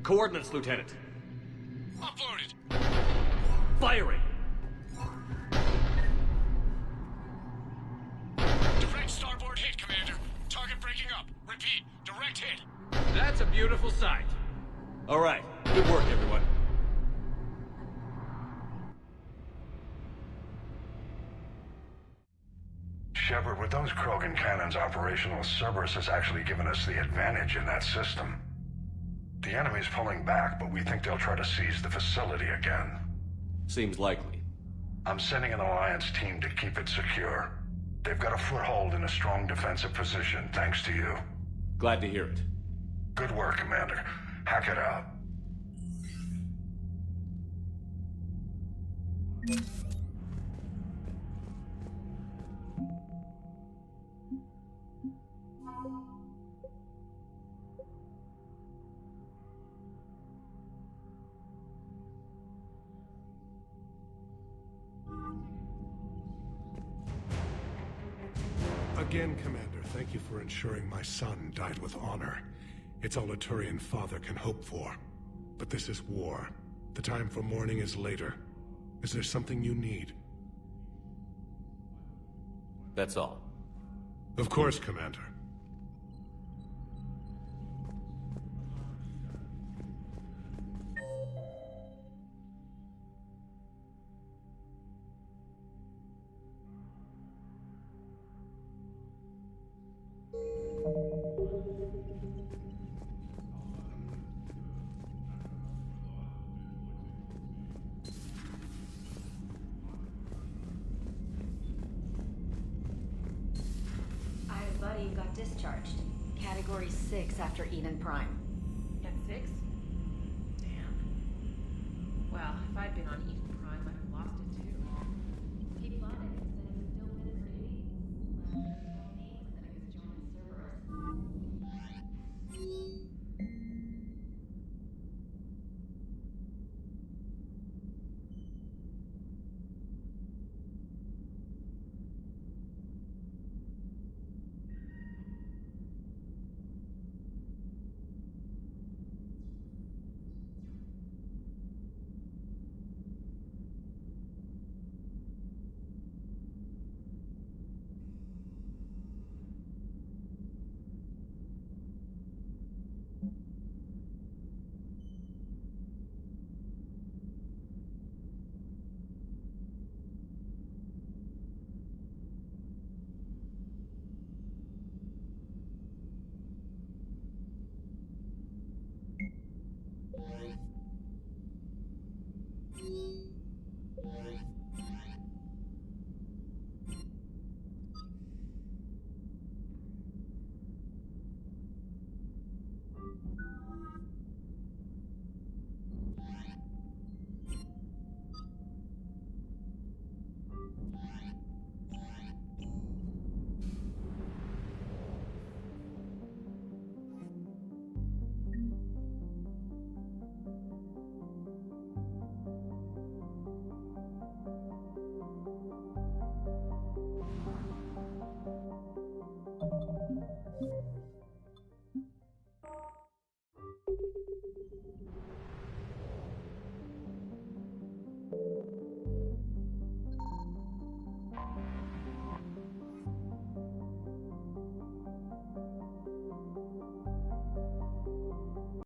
Coordinates, Lieutenant. Uploaded. Firing! Direct starboard hit, Commander. Target breaking up. Repeat, direct hit. That's a beautiful sight. All right. Good work, everyone. Shepard, with those Krogan cannons operational, Cerberus has actually given us the advantage in that system. The enemy's pulling back, but we think they'll try to seize the facility again. Seems likely. I'm sending an Alliance team to keep it secure. They've got a foothold in a strong defensive position, thanks to you. Glad to hear it. Good work, Commander. Hack it out. Again, Commander, thank you for ensuring my son died with honor. It's all a Turian father can hope for. But this is war. The time for mourning is later. Is there something you need? That's all. Of course, Commander. I have a buddy who got discharged. Category 6 after Eden Prime. At 6?